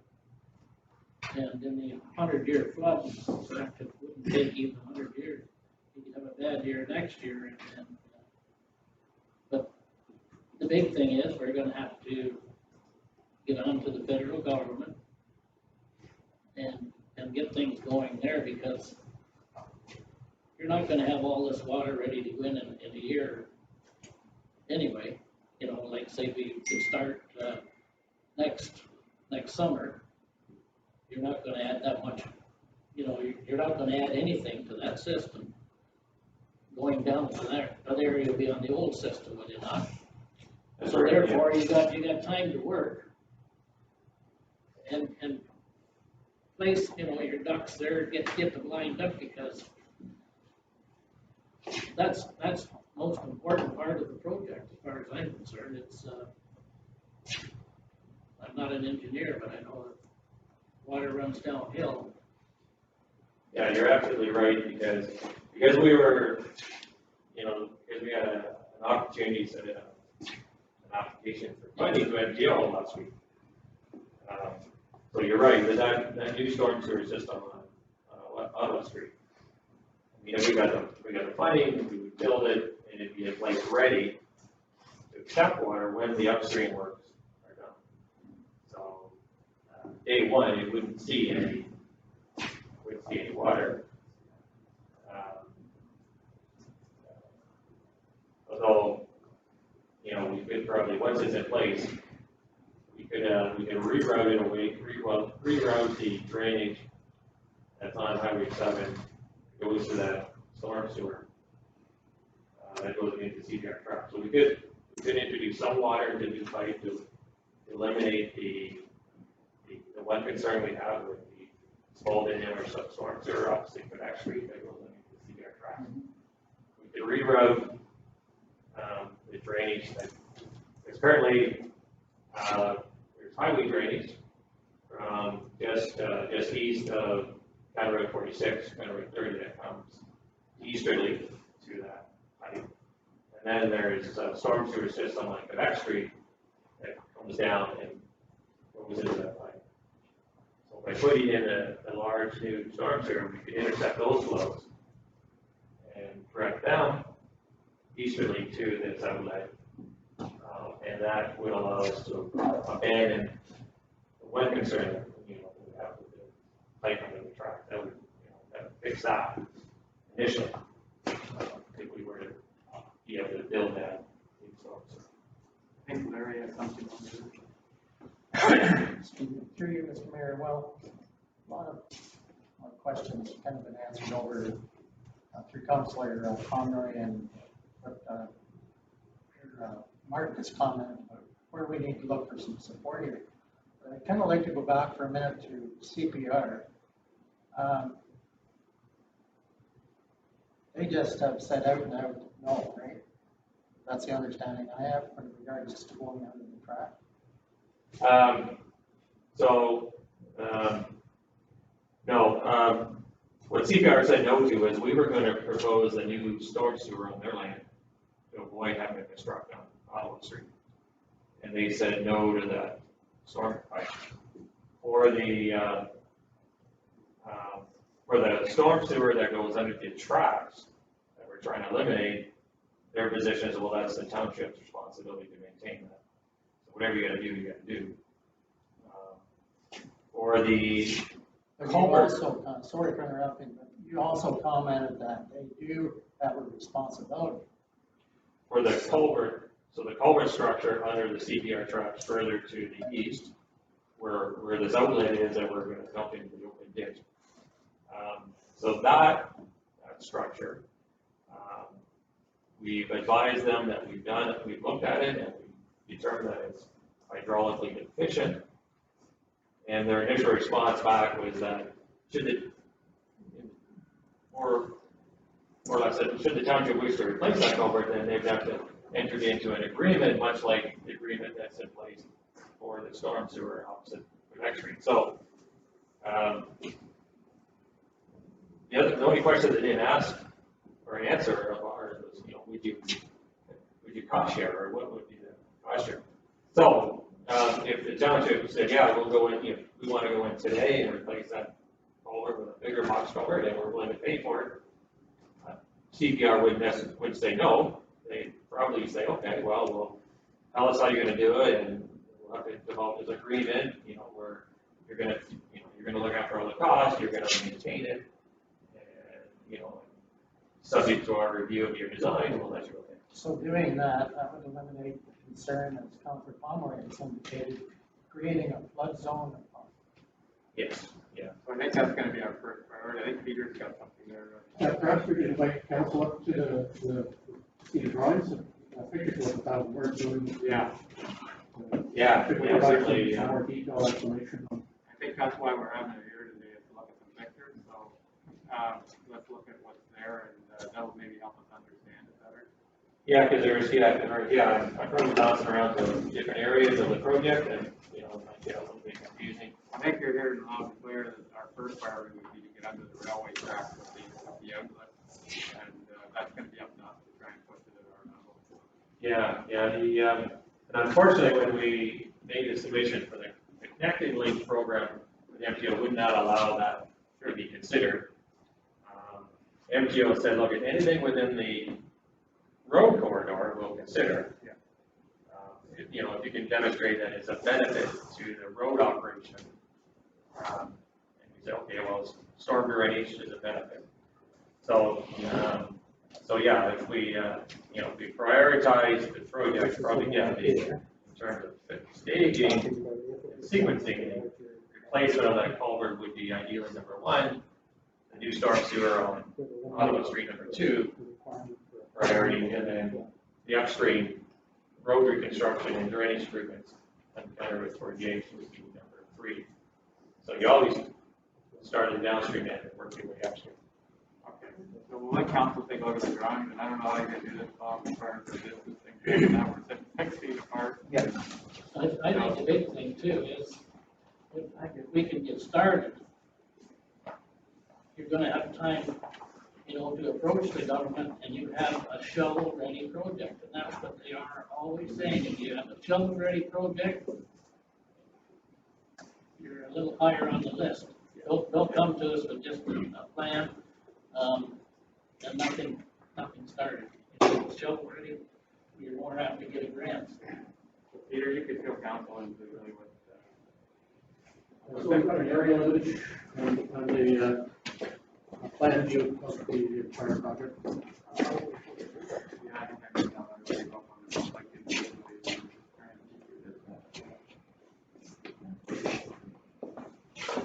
And in the 100-year flood, in fact, it wouldn't take even 100 years. You could have a bad year next year, but the big thing is we're gonna have to get on to the federal government and get things going there, because you're not gonna have all this water ready to go in a year anyway. Like say we could start next summer, you're not gonna add that much, you're not gonna add anything to that system going down to that area will be on the old system, would it not? That's So right, therefore, you got time to work and place, your ducks there, get them lined up, because that's most important part of the project, as far as I'm concerned. It's, I'm not an engineer, but I know that water runs downhill. Yeah, you're absolutely right, because we were, because we had an opportunity to submit an application for funding to MTO last week. So you're right, that new storm sewer system on Ottawa Street. We got the funding, we would build it, and it'd be in place ready to accept water when the upstream works are done. So day one, you wouldn't see any water. Although, we could probably, once it's in place, we could reroute it away, reroute the drainage that's on Highway 7, goes to that storm sewer, that goes into CDR truck. So we could introduce some water into the pipe to eliminate the one concern we have with the fold in our storm sewer, obviously for that street that goes into the CBR track. We could reroute, the drainage that, there's currently, there's highway drainage from just east of County Road 46, County Road 30 that comes easterly to that pipe. And then there's a storm sewer system on Quebec Street that comes down and goes into that pipe. So by putting in a large new storm sewer, we could intercept those flows and direct them easterly to this outlet. And that would allow us to abandon the one concern that, we have with the pipe under the track. That would, that would fix that initially. If we were to be able to build that. I think Larry has something on Through you, Mr. Mayor, well, a lot of questions kind of been answered over through Councillor Conroy and Martin's comment about where we need to look for some support here. But I'd kind of like to go back for a minute to CPR. They just have said out and out no, right? That's the understanding I have in regards to going under the track. No, what CPR said no to is we were going to propose a new storm sewer on their land to avoid having to construct on Ottawa Street. And they said no to that storm pipe. For the storm sewer that goes under the tracks that we're trying to eliminate, their position is, well, that's the township's responsibility to maintain that. So whatever you gotta do, you gotta do. For the But you culvert, also, sorry for interrupting, but you also commented that they do have a responsibility. for the culvert, so the culvert structure under the CPR tracks further to the east, where this outlet is that we're gonna dump into the open ditch. So that structure, we've advised them that we've looked at it and we determined that it's hydraulically efficient. And their initial response back was that should the township wish to replace that culvert, then they'd have to enter into an agreement, much like the agreement that's in place for the storm sewer opposite Quebec Street. So, the only question they didn't ask or answer of ours was, would you cost share, or what would be the cost share? So, if the township said, yeah, we'll go in, we want to go in today and replace that culvert with a bigger box culvert, and we're willing to pay for it, CPR would say no. They'd probably say, okay, well, tell us how you're going to do it, and we'll have to develop this agreement, where you're going to look after all the costs, you're going to maintain it, and, subject to our review of your design, we'll let you go in. So doing that would eliminate the concern, as Councillor Pomeroy has indicated, creating a flood zone. Yes, yeah. So I think that's gonna be our first priority. I think Peter's got something there. Yeah, perhaps we could invite council up to see the drawings, pictures with 1,000 words. Yeah, Could we provide certainly, some more detailed explanation on? I think that's why we're having it here today, is to look at some pictures. So, let's look at what's there, and that'll maybe help us understand it better. Yeah, because I'm probably bouncing around to different areas of the project, and, it might get a little bit confusing. I think you're hearing loud and clear that our first priority would be to get under the railway track with the outlet, and that's gonna be up to us to try and push it at our level. And unfortunately, when we made the submission for the Connecting Link program, the MTO would not allow that to be considered. MTO said, look, if anything within the road corridor, we'll consider. If you can demonstrate that it's a benefit to the road operation, and we say, okay, well, storm drainage is a benefit. So, if we prioritize the project, probably, in terms of staging and sequencing, replacement of that culvert would be ideally number one, the new storm sewer on Ottawa Street number 2, priority, and then the upstream road reconstruction and drainage improvements on County Road 48 would be number 3. So you always start of the downstream end and work your way upstream. Okay, so we'll let council take a look at the drawings, and I don't know how you're gonna do this, Bob, as far as the distance thing, now we're sitting 6 feet apart. Yeah. I think the big thing too is, if we can get started, you're gonna have time, to approach the government, and you have a shovel-ready project, and that's what they are always saying, if you have a shovel-ready project, you're a little higher on the list. Don't come to us with just a plan, and nothing started. If it's shovel-ready, you're more apt to get a grant. So Peter, you could feel council into really what, So we've got an aerial image on the plan view of the entire project. yeah, I think I can tell that really well on the, like, individually, trying to keep it.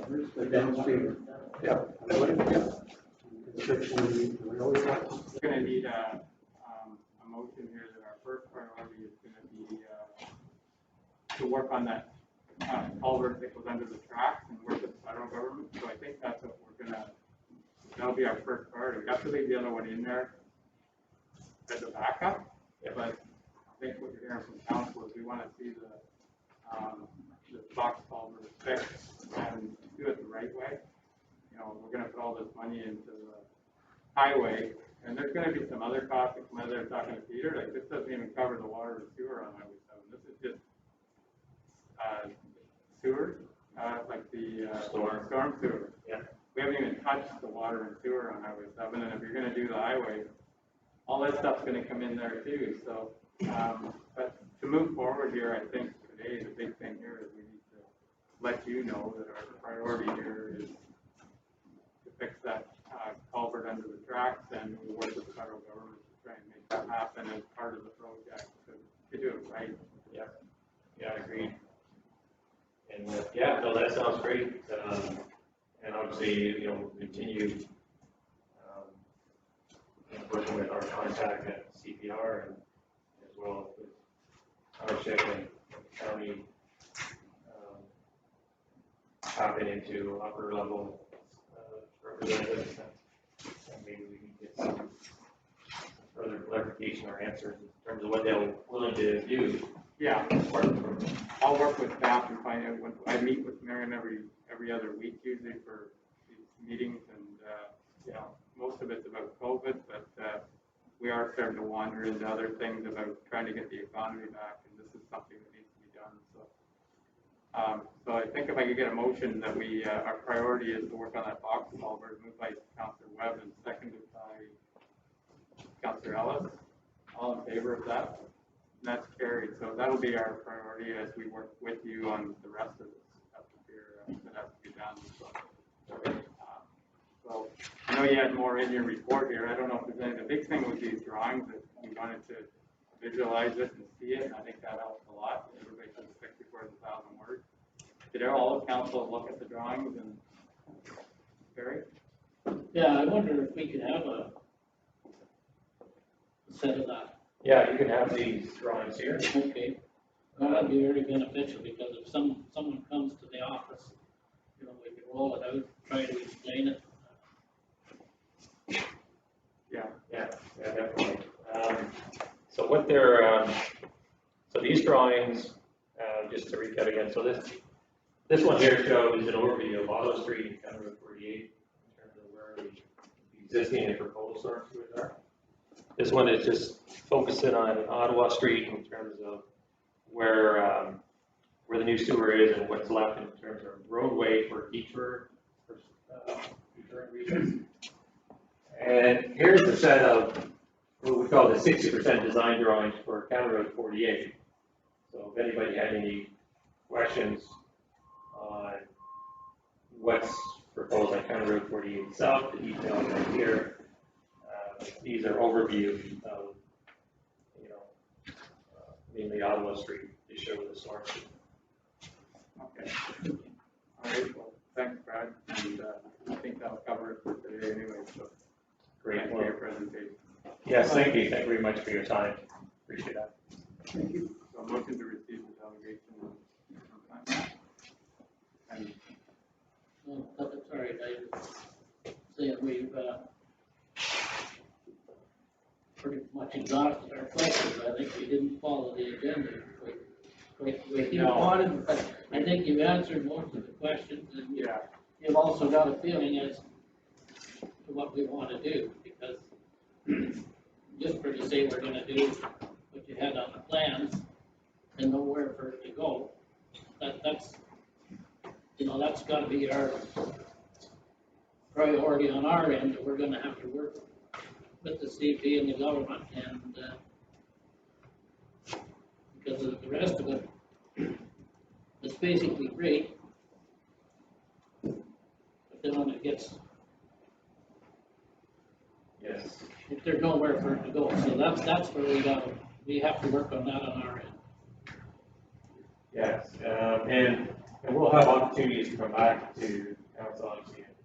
Here's the downstream. Yeah. Construction of the railway track. We're gonna need a motion here that our first priority is gonna be, to work on that, culvert that goes under the tracks and work with the federal government, so I think that's what we're gonna, that'll be our first priority. We have to leave the other one in there as a backup, but I think what you're hearing from council is we wanna see the box culvert fixed and do it the right way. We're gonna put all this money into the highway, and there's gonna be some other costs that come out of there. Talking to Peter, like, this doesn't even cover the water and sewer on Highway 7. This is just sewer, like the storm sewer. Yeah. We haven't even touched the water and sewer on Highway 7, and if you're gonna do the highway, all that stuff's gonna come in there too. So, but to move forward here, I think today the big thing here is we need to let you know that our priority here is to fix that culvert under the tracks, and we'll work with the federal government to try and make that happen as part of the project to do it right. Yeah, agreed. And, no, that sounds great. And obviously, we'll continue, working with our contact at CPR and as well with Township and county, tapping into upper level, representatives. And maybe we can get some further clarification or answers in terms of what they're willing to do. Yeah, I'll work with staff and find out when, I meet with Marion every other week usually for these meetings, and, most of it's about COVID, but, we are starting to wander into other things about trying to get the economy back, and this is something that needs to be done, so. So I think if I could get a motion that we, our priority is to work on that box culvert, moved by Councillor Webb and seconded by Councillor Ellis. All in favor of that? And that's carried. So that'll be our priority as we work with you on the rest of this stuff here that has to be done. So I know you had more in your report here. I don't know if there's any, the big thing with these drawings that we wanted to visualize it and see it, and I think that helps a lot. Everybody should stick before the 1,000 words. Did all of council look at the drawings and Barry? Yeah, I wonder if we could have a set of that. Yeah, you can have these drawings here. Okay, that would be very beneficial, because if someone comes to the office, we can roll it out, try to explain it. Yeah, definitely. So what they're, so these drawings, just to recap again, so this one here shows an overview of Auto Street and County Road 48 in terms of where the existing and proposed storm sewers are. This one is just focusing on Ottawa Street in terms of where the new sewer is and what's left in terms of roadway for detour regions. And here's the set of what we call the 60% design drawings for County Road 48. So if anybody had any questions on what's proposed on County Road 48 South, the details right here. These are overview of, mainly Ottawa Street to show the storm. Okay. All right, well, thanks, Brad, and I think that'll cover it for today anyway, so. Great. Thanks for your presentation. Yes, thank you. Thank you very much for your time. Appreciate that. Thank you. So motion to receive the delegation sometime. And Oh, sorry, David. Saying we've, pretty much exhausted our questions. I think we didn't follow the agenda. We wanted, but I think you've answered most of the questions, and you've also got a feeling as to what we want to do, because just for to say we're gonna do what you had on the plans and nowhere for it to go, that's, you know, that's gotta be our priority on our end, that we're gonna have to work with the CP and the government, and, because of the rest of it, it's basically great. But then when it gets, Yes. if there's nowhere for it to go, so that's where we have to work on that on our end. Yes, and we'll have opportunities to come back to council obviously and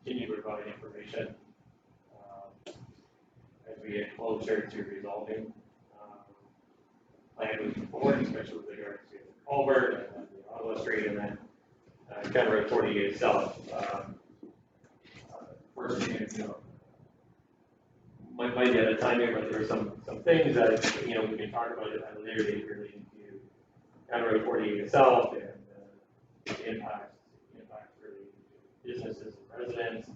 continue to provide information as we get closer to resolving plan moving forward, especially with regards to Culvert and then the Ottawa Street and then County Road 48 itself. First thing, you know, might be at a time here, but there are some things that, you know, we can talk about at a later date relating to County Road 48 itself and the impacts relating to businesses and residents.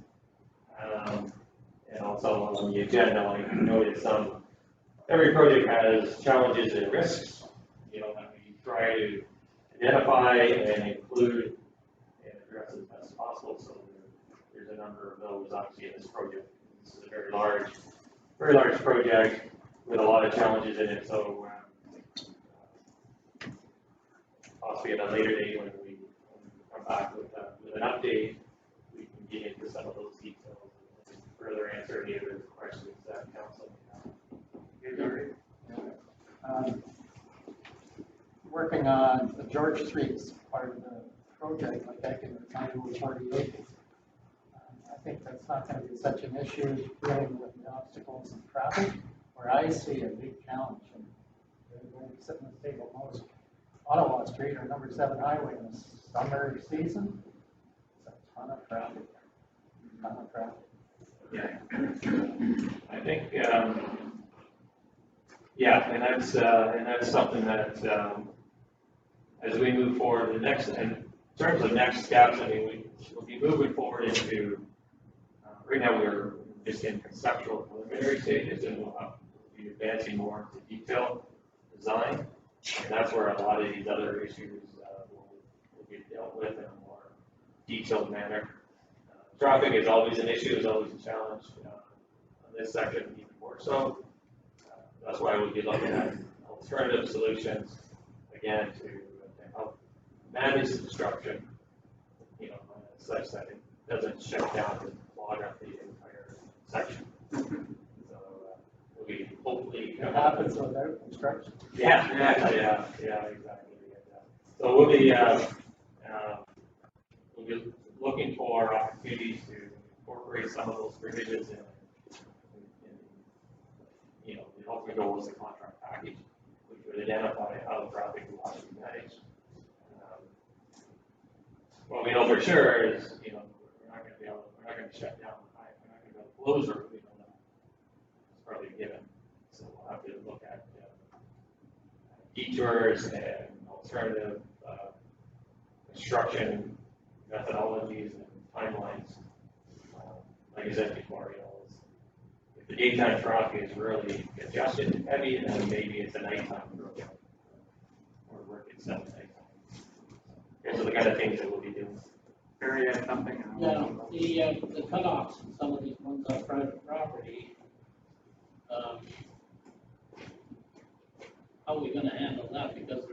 And also on the agenda, like you noted, every project has challenges and risks, you know, that we try to identify and include and address as best as possible. So there's a number of those obviously in this project. This is a very large project with a lot of challenges in it. So possibly at a later date when we come back with an update, we can get into some of those details and further answer any other questions that council may have. Working on the George Street's part of the project, like I can remind you with 48. I think that's not going to be such an issue dealing with the obstacles and traffic, where I see a big challenge. And we're sitting at the table most Ottawa Street or number 7 highway in the summer season. It's a ton of traffic. Yeah, I think, yeah, and that's something that, as we move forward, in terms of next steps, I mean, we'll be moving forward into, right now we're just in conceptual preliminary stages, and we'll be advancing more into detailed design, and that's where a lot of these other issues will be dealt with in a more detailed manner. Traffic is always an issue, is always a challenge on this section even more so. That's why we'll be looking at alternative solutions, again, to help manage the disruption, you know, such that it doesn't shut down and clog up the entire section. So we'll be hopefully. It happens without construction. Yeah, exactly. So we'll be looking for opportunities to incorporate some of those provisions in you know, the ultimate goal is the contract package, which would identify how traffic will have to be managed. What we know for sure is, you know, we're not going to shut down the highway, we're not going to go close or we don't know. It's probably a given. So we'll have to look at detours and alternative construction methodologies and timelines. Like I said before, you know, if the daytime traffic is really congested and heavy, then maybe it's a nighttime program. Or work at 7 nighttime. Those are the kind of things that we'll be doing. Barry had something. Yeah, the cutoffs, some of these ones on private property, how are we gonna handle that? Because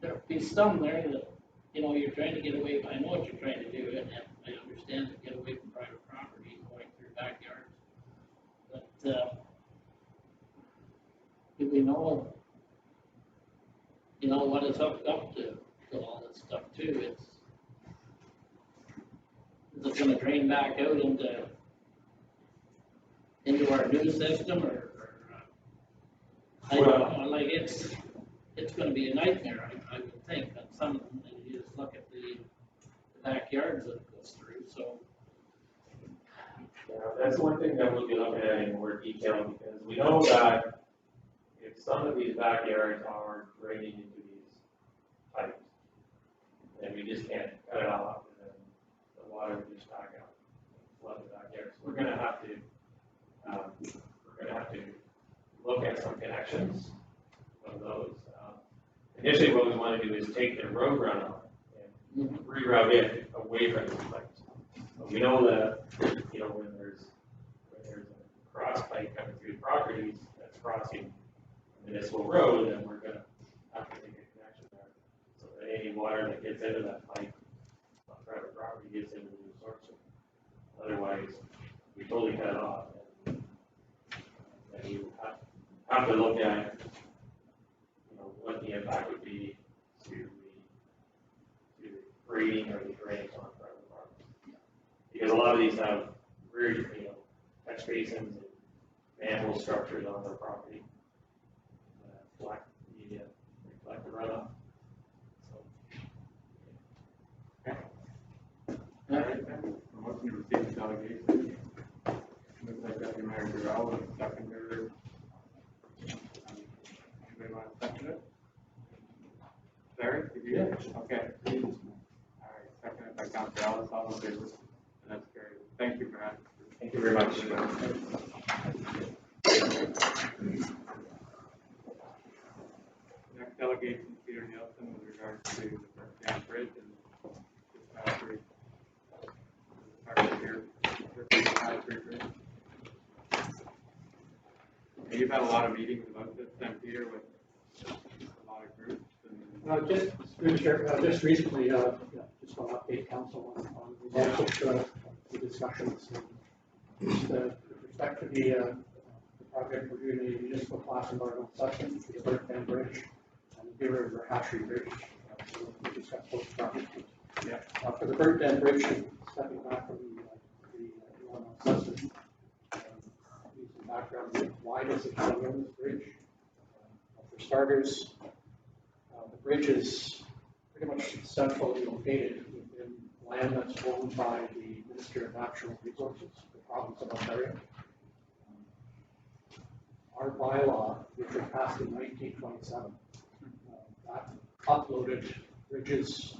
there'll be some there that, you know, you're trying to get away, I know what you're trying to do, and I understand to get away from private property, going through backyards. But, do we know, you know, what it's hooked up to all this stuff too? Is it gonna drain back out into our new system, or I don't know, like it's gonna be a nightmare, I would think, on some of them, and you just look at the backyards of so. Yeah, that's one thing that we'll be looking at in more detail, because we know that if some of these backyards are draining into these pipes, then we just can't cut it off, and then the water will just back out, flood the backyards. We're gonna have to look at some connections of those. Initially, what we want to do is take the road runoff and reroute it away from these pipes. But we know that, you know, when there's a cross pipe coming through the properties that's crossing a municipal road, then we're gonna have to make a connection there. So that any water that gets into that pipe on private property gets into the source. Otherwise, we totally cut it off. And you have to look at, you know, what the impact would be to the grading or the drainage on private property. Because a lot of these have very, you know, catch basins and manhole structures on their property. Reflect the runoff. So. All right, then, a motion to receive the delegation. Looks like Deputy Mayor Durrell was seconder. Anybody want to second it? Larry, did you? Okay. All right, seconded by Councilor Ellis, all in favor, and that's carried. Thank you, Brad. Thank you very much. Next delegation, Peter Nielsen, with regards to the Burnt Bridge and dispatchery. You've had a lot of meetings about this, then, Peter, with a lot of groups and. Just recently, just want to update council on the results of the discussions. Just, with respect to the project, we're doing a municipal class environmental assessment for the Burnt Bridge and the Deer River Hatchery Bridge. So we discussed both projects. Yeah. For the Burnt Bridge, stepping back from the environmental assessment, use some background. Why does it come in this bridge? For starters, the bridge is pretty much centrally located within land that's owned by the Ministry of Natural Resources, the province of Ontario. Our bylaw, which was passed in 1927, that uploaded bridges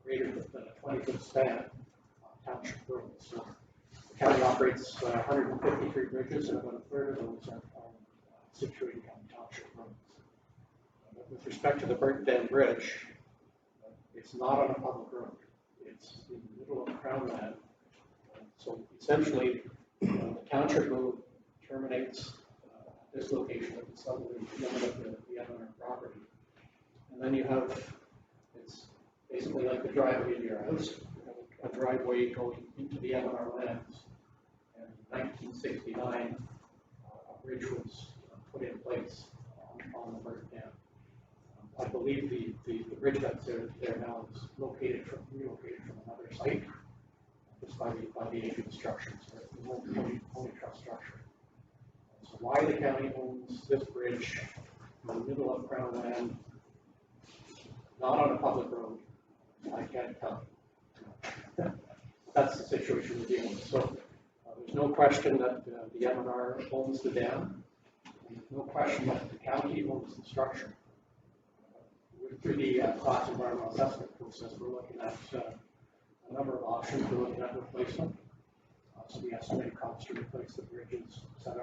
greater than a 20-foot span on township roads. So the county operates 153 bridges, and about a third of those are situated on township roads. With respect to the Burnt Dam Bridge, it's not on a public road. It's in the middle of Crown land. So essentially, the township road terminates this location at the southern limit of the M&R property. And then you have, it's basically like the driveway into your house. You have a driveway going into the M&R lands. And in 1969, a bridge was put in place on the Burnt Dam. I believe the bridge that's there now is relocated from another site, just by the age of the structure. So it's an old pony truss structure. So why the county owns this bridge in the middle of Crown land, not on a public road, I can't tell you. That's the situation we're dealing with. So there's no question that the M&R owns the dam. There's no question that the county owns the structure. Through the class environmental assessment process, we're looking at a number of options. We're looking at replacement. So the estimated cost to replace the bridge is $750,000.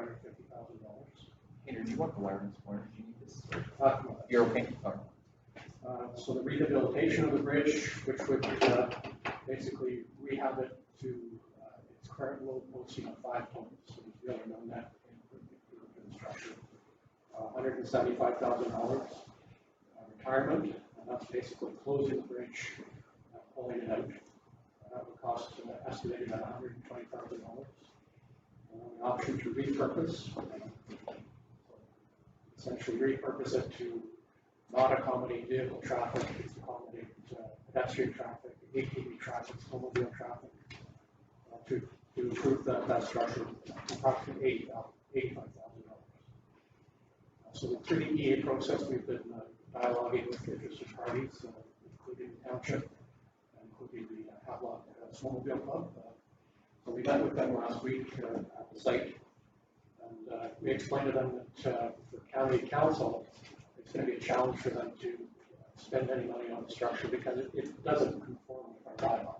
Peter, do you want the wireless more? Do you need this? No. You're okay? All right. So the rehabilitation of the bridge, which would basically rehab it to its current load posting of 5 tons. So there's really no net in the structure. $175,000. Retirement, and that's basically closing the bridge, pulling it out. That would cost estimated at $120,000. The option to repurpose, essentially repurpose it to not accommodate vehicle traffic, it's accommodate pedestrian traffic, ATV traffic, snowmobile traffic, to improve that structure, approximately $85,000. So through the EA process, we've been dialoguing with interested parties, including the Township, including the Havelock Snowmobile Club, So we met with them last week at the site, and we explained to them that for county council, it's going to be a challenge for them to spend any money on the structure because it doesn't conform with our bylaw.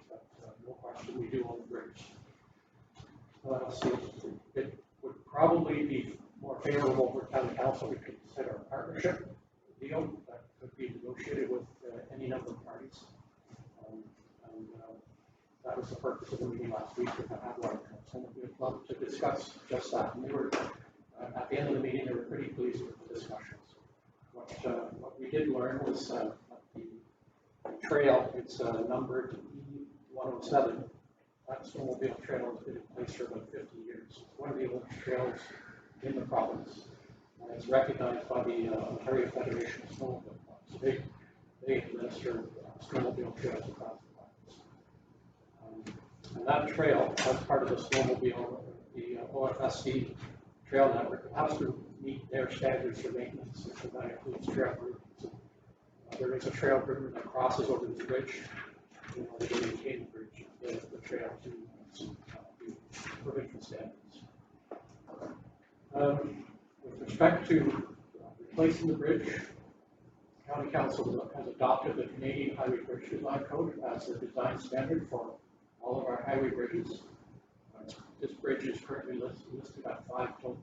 But no question, we do own the bridge. So it would probably be more favorable for county council to consider a partnership deal that could be negotiated with any number of parties. And that was the purpose of the meeting last week with the Havelock-Belmont-Methuen to discuss just that. And they were, at the end of the meeting, they were pretty pleased with the discussions. What we did learn was that the trail, it's numbered E107. That snowmobile trail has been in place for about 50 years. It's one of the oldest trails in the province. And it's recognized by the Ontario Federation of Snowmobile Clubs. So they administer snowmobile trails across the province. And that trail, as part of the snowmobile, the OFSC trail network, has to meet their standards for maintenance. So that includes trail groups. There is a trail group that crosses over this bridge in order to maintain the bridge, the trail to provincial standards. With respect to replacing the bridge, County Council has adopted the Canadian Highway Bridge Design Code as the design standard for all of our highway bridges. This bridge is currently listed at 5 tons.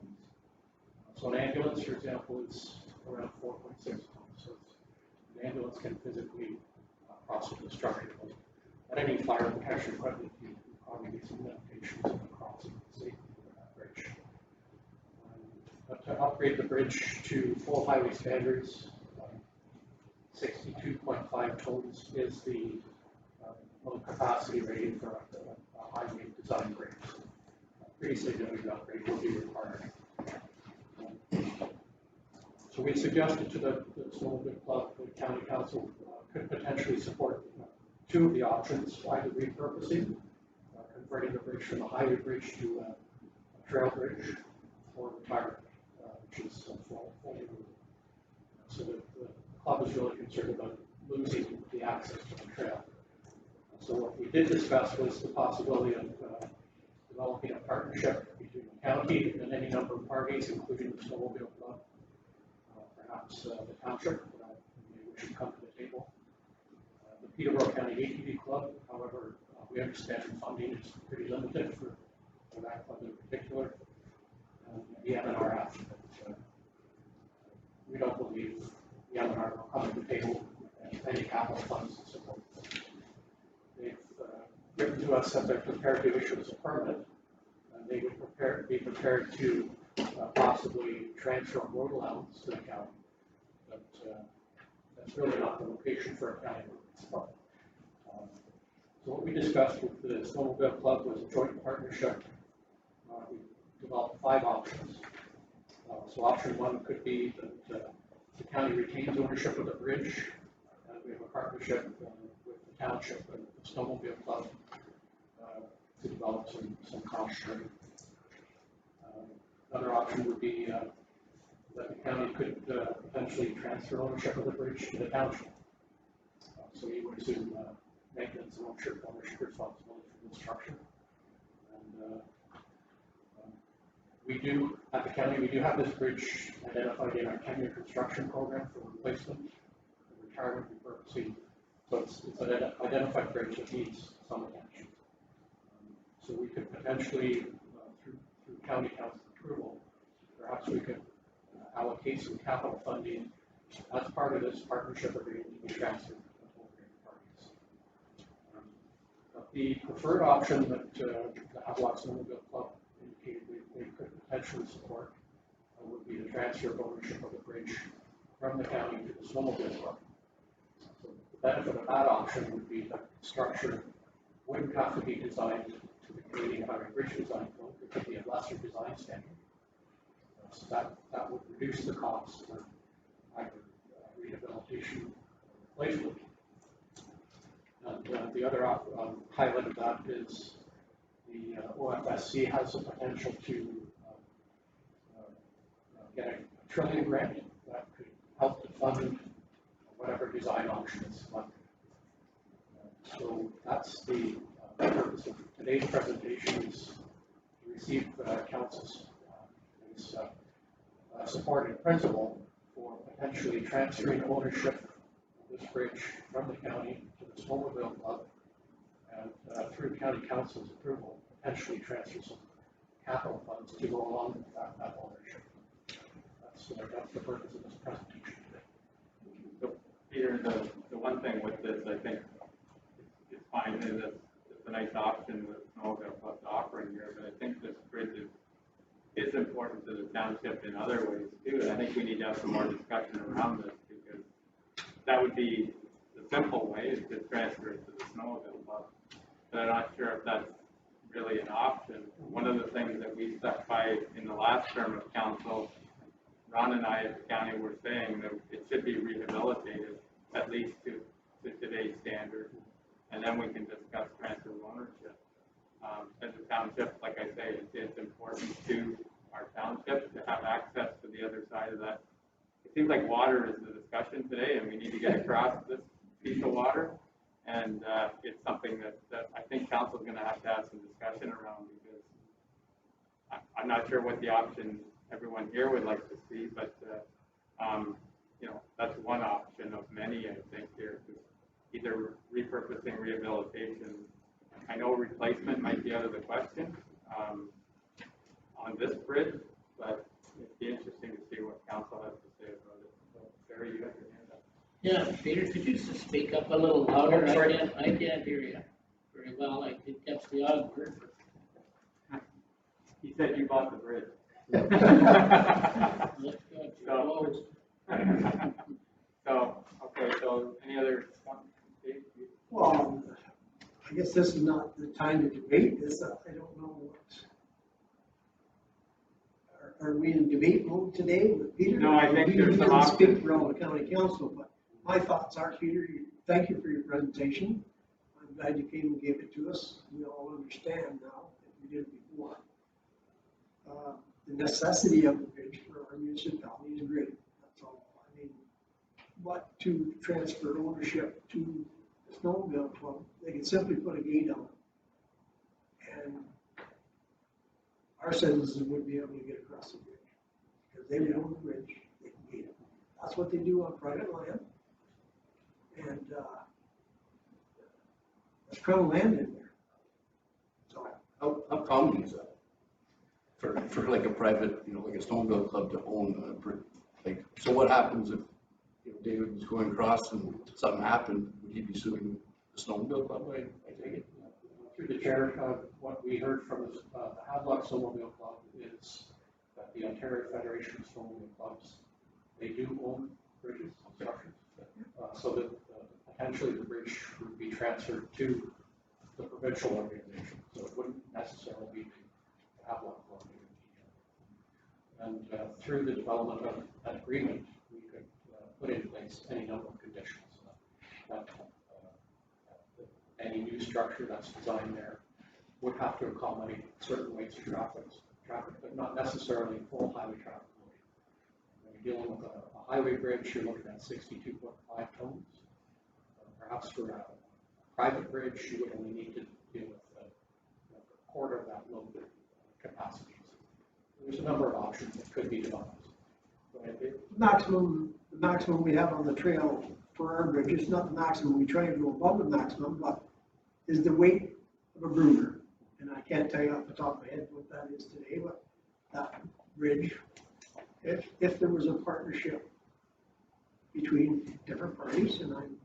So an ambulance, for example, is around 4.6 tons. So an ambulance can physically cross the structure. At any fire protection equipment, you probably need some limitations on the crossing safety of that bridge. But to upgrade the bridge to full highway standards, 62.5 tons is the load capacity rating for a highway design bridge. Pretty significant upgrade will be required. So we suggested to the Snowmobile Club, the County Council could potentially support two of the options, either repurposing, converting the bridge from a highway bridge to a trail bridge, or retirement, which is fully moved. So the club is really concerned about losing the access to the trail. So what we did discuss was the possibility of developing a partnership between the county and any number of parties, including the Snowmobile Club, perhaps the Township, maybe we should come to the table. The Peterborough County ATV Club, however, we understand funding is pretty limited for that club in particular. The MNRF, we don't believe the MNRF will come to the table and any capital funds to support them. They've written to us that they're prepared to issue us a permit, and they would be prepared to possibly transfer a road allowance to the county. But that's really not the location for a county road. So what we discussed with the Snowmobile Club was a joint partnership. We developed 5 options. So option 1 could be that the county retains ownership of the bridge, and we have a partnership with the Township and the Snowmobile Club to develop some cost sharing. Another option would be that the county could potentially transfer ownership of the bridge to the Township. So we would assume maintenance and ownership responsibility for construction. And we do, at the county, we do have this bridge identified in our 10-year construction program for replacement, retirement, repurposing. So it's an identified bridge that needs some attention. So we could potentially, through county council approval, perhaps we could allocate some capital funding as part of this partnership agreement to be transferred to the parties. The preferred option that the Havelock-Belmont-Methuen Club indicated they could potentially support would be the transfer of ownership of the bridge from the county to the Snowmobile Club. So the benefit of that option would be that the structure wouldn't have to be designed to the Canadian Highway Bridge Design Code. It could be a lesser design standard. So that would reduce the cost for either rehabilitation or replacement. And the other highlight of that is the OFSC has the potential to get a trillion grant that could help to fund whatever design option is selected. So that's the The purpose of today's presentation is to receive council's support in principle for potentially transferring ownership of this bridge from the county to the Snowmobile Club, and through county council's approval, potentially transfer some capital funds to go along with that ownership. That's the purpose of this presentation today. So, Peter, the one thing with this, I think it's fine, and it's a nice option that Snowmobile Club's offering here, but I think this bridge is important to the township in other ways too, and I think we need to have some more discussion around this, because that would be the simple way, is to transfer it to the Snowmobile Club. But I'm not sure if that's really an option. One of the things that we stuck by in the last term of council, Ron and I at the county were saying that it should be rehabilitated, at least to today's standard, and then we can discuss transfer of ownership. As a township, like I say, it's important to our township to have access to the other side of that. It seems like water is the discussion today, and we need to get across this piece of water. And it's something that I think council is going to have some discussion around, because I'm not sure what the option everyone here would like to see, but you know, that's one option of many, I think, here. Either repurposing, rehabilitation. I know replacement might be out of the question on this bridge, but it'd be interesting to see what council has to say about it. So, Barry, you have your hand up. Yeah, Peter, could you just speak up a little louder? I can't hear you very well. I could catch the odd word. He said you bought the bridge. Let's go. So, okay, so any other stuff? Dave, you- Well, I guess this is not the time to debate this. I don't know what. Are we in debate mode today with Peter? No, I think there's some He didn't speak options. for all the county council, but my thoughts are, Peter, thank you for your presentation. I'm glad you came and gave it to us. We all understand now that we did before. The necessity of the bridge for our municipality is great. That's all. I mean, but to transfer ownership to the Snowmobile Club, they can simply put a gate on it. And our citizens would be able to get across the bridge, because they would own the bridge, they can gate it. That's what they do on private land. And there's crown land in there. So, How common is that? For like a private, you know, like a Snowmobile Club to own a bridge? Like, so what happens if, you know, David was going across and something happened, would he be suing the Snowmobile Club? I take it? Through the chair, what we heard from the Havelock-Snowmobile Club is that the Ontario Federation of Snowmobile Clubs, they do own bridges, structures. So that potentially the bridge would be transferred to the provincial organization. So it wouldn't necessarily be the Havelock Club. And through the development of that agreement, we could put in place any number of conditions that any new structure that's designed there would have to accommodate certain weights of traffic, but not necessarily full highway traffic loading. When you're dealing with a highway bridge, you're looking at 62.5 tons. Perhaps for a private bridge, you would only need to deal with a quarter of that load capacity. So there's a number of options that could be developed. the maximum we have on the trail for our bridge, it's not the maximum, we try and go above the maximum, but is the weight of a broomer. And I can't tell you off the top of my head what that is today, but that bridge, if there was a partnership between different parties, and I'm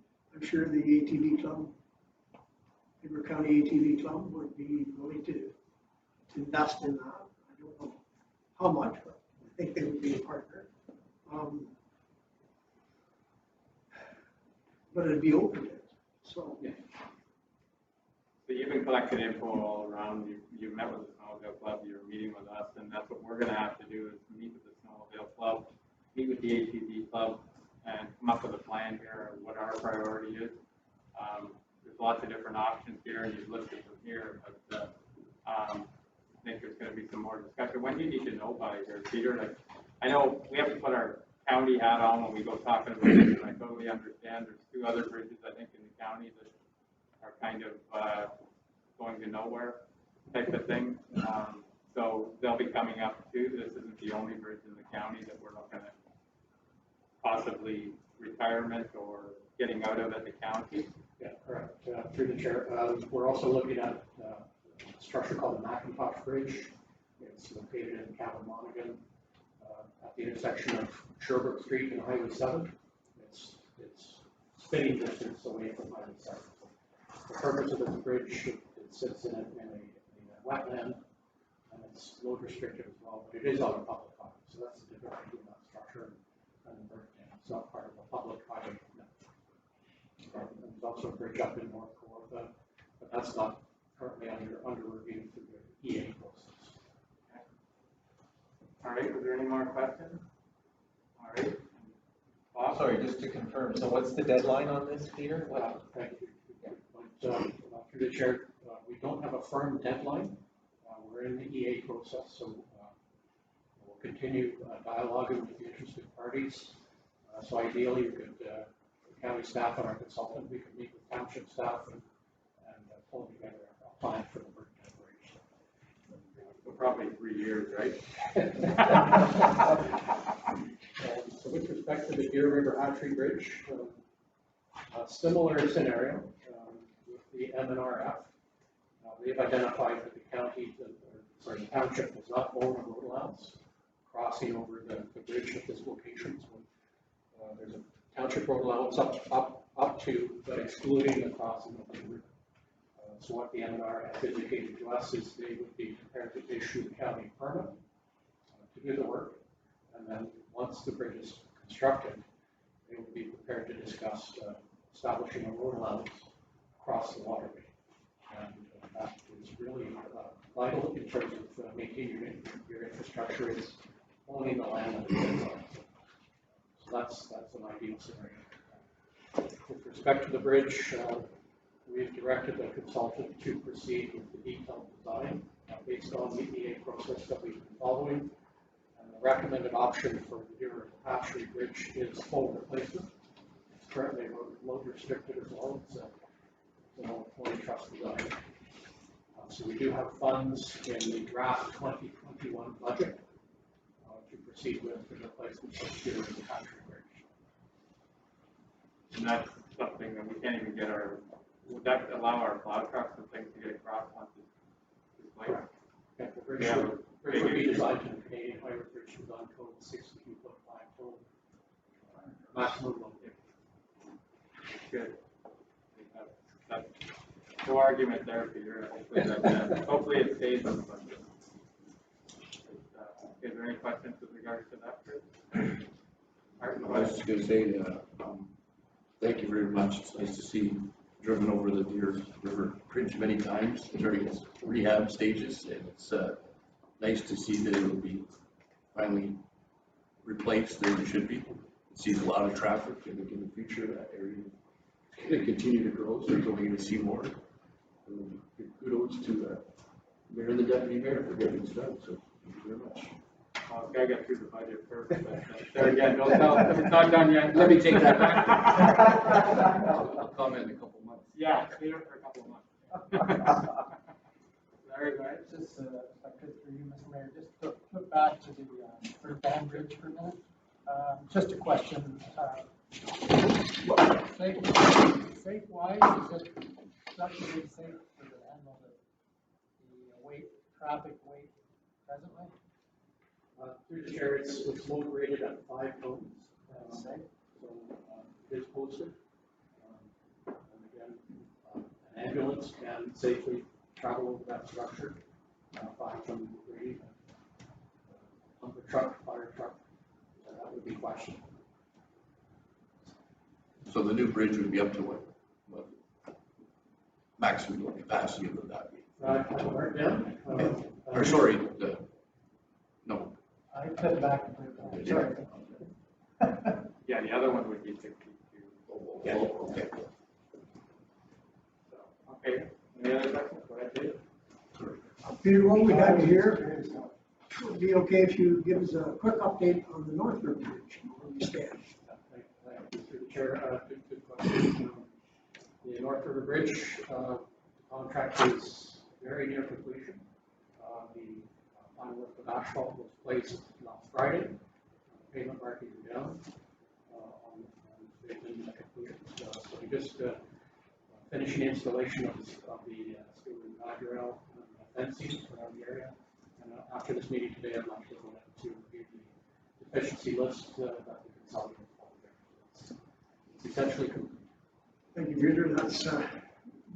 sure the ATV club, Beaver County ATV club would be willing to invest in that. I don't know how much, but I think they would be a partner. But it'd be open to it, so. So you've been collecting info all around, you met with the Snowmobile Club, you're meeting with us, and that's what we're gonna have to do, is meet with the Snowmobile Club, meet with the ATV Club, and come up with a plan here of what our priority is. There's lots of different options here, and you've listed them here, but I think there's gonna be some more discussion. When do you need to know by here, Peter? Like, I know we have to put our county hat on when we go talking about this, and I totally understand. There's two other bridges, I think, in the county that are kind of going to nowhere type of thing. So they'll be coming up too. This isn't the only bridge in the county that we're looking at possibly retirement or getting out of at the county. Yeah, correct. Through the chair, we're also looking at a structure called the Macintosh Bridge. It's located in Havelock-Belmont-Methuen, at the intersection of Sherbrooke Street and Highway 7. It's spitting distance away from Highway 7. The purpose of this bridge, it sits in a wetland, and it's load restricted as well, but it is on a public highway. So that's the difference between that structure and the bridge. It's not part of a public highway. There's also a bridge up in North Kawartha, but that's not currently under review through the EA process. All right, was there any more questions? All right. Bob? Sorry, just to confirm, so what's the deadline on this, Peter? Thank you. Through the chair, we don't have a firm deadline. We're in the EA process, so we'll continue dialoguing with the interested parties. So ideally, we could, the county staff and our consultant, we could meet with township staff and pull together a plan for the bridge operation. So probably 3 years, right? So with respect to the Deer River Hatchery Bridge, a similar scenario with the M&RF. They've identified that the county, the township does not own a road allowance crossing over the bridge at this location. So there's a township road allowance up to, but excluding the crossing of the river. So what the M&RF indicated to us is they would be prepared to issue the county permit to do the work. And then once the bridge is constructed, they would be prepared to discuss establishing a road allowance across the waterway. And that is really vital in terms of maintaining your infrastructure is owning the land that it is on. So that's an ideal scenario. With respect to the bridge, we've directed the consultant to proceed with the detailed design based on the EA process that we've been following. And the recommended option for the Deer River Hatchery Bridge is full replacement. It's currently load restricted as well. It's an old 40 truss design. So we do have funds in the draft 2021 budget to proceed with the replacement of Deer River Hatchery Bridge. And that's something that we can't even get would that allow our plow trucks and things to get across once it's like? Correct. Yeah, the bridge would be designed to the Canadian Highway Bridge Design Code 62.5 total maximum load. Good. That's no argument there, Peter. Hopefully it stays on the budget. Is there any questions with regards to that, Chris? I was just going to say, thank you very much. It's nice to see you driven over the Deer River Bridge many times during its rehab stages, and it's nice to see that it will be finally replaced there it should be. It sees a lot of traffic, and in the future that area is going to continue to grow, so we're going to see more. And kudos to the mayor and the deputy mayor for getting this done, so thank you very much. Well, I've got to get through the budget first, but there again, don't tell, it's not done yet. Let me take that back. I'll comment in a couple months. Yeah, leave it for a couple of months. Larry, go ahead. Just, if I could through you, Mr. Mayor, just to flip back to the Third Dam Bridge for a minute. Just a question. Safe-wise, is it structurally safe for the handle the weight, traffic weight presently? Through the chair, it's load rated at 5 tons. So it is posted. And again, an ambulance can safely travel over that structure. 5 ton rating. Lumber truck, fire truck, that would be questioned. So the new bridge would be up to what maximum capacity would that be? Right down. Or sorry, no. I cut back a bit. Sorry. Yeah, the other one would be 62. Yeah, okay. So, okay, any other questions? Go ahead, Dave. Peter, while we have you here, it would be okay if you give us a quick update on the North River Bridge, where we stand. Through the chair, good question. The North River Bridge, the contract is very near completion. The final work of asphalt was placed last Friday. Pavement markings are down on the completion. So we just finishing installation of the steel and guide rail fencing around the area. And after this meeting today, I'm actually going to review the efficiency list that the consultant has. It's essentially complete. Thank you, Peter. That's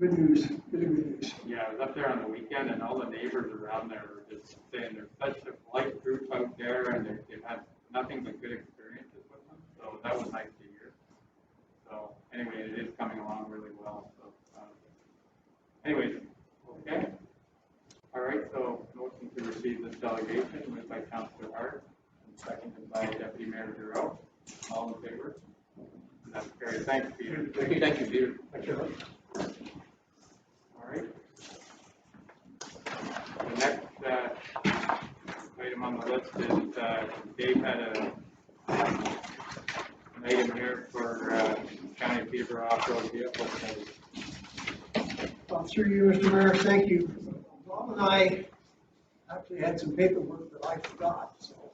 good news. Good news. Yeah, I was up there on the weekend and all the neighbors around there were just saying there's such a polite group out there and they've had nothing but good experiences with them. So that was nice to hear. So anyway, it is coming along really well. So anyways, okay. All right, so motion to receive this delegation moved by Councillor Hart and seconded by Deputy Mayor Giroux. All in favor? That's carried. Thanks, Peter. Thank you, Peter. Thank you. All right. The next item on the list is Dave had an item here for County Fever off-road vehicle study. Through you, Mr. Mayor, thank you. Bob and I actually had some paperwork that I forgot, so.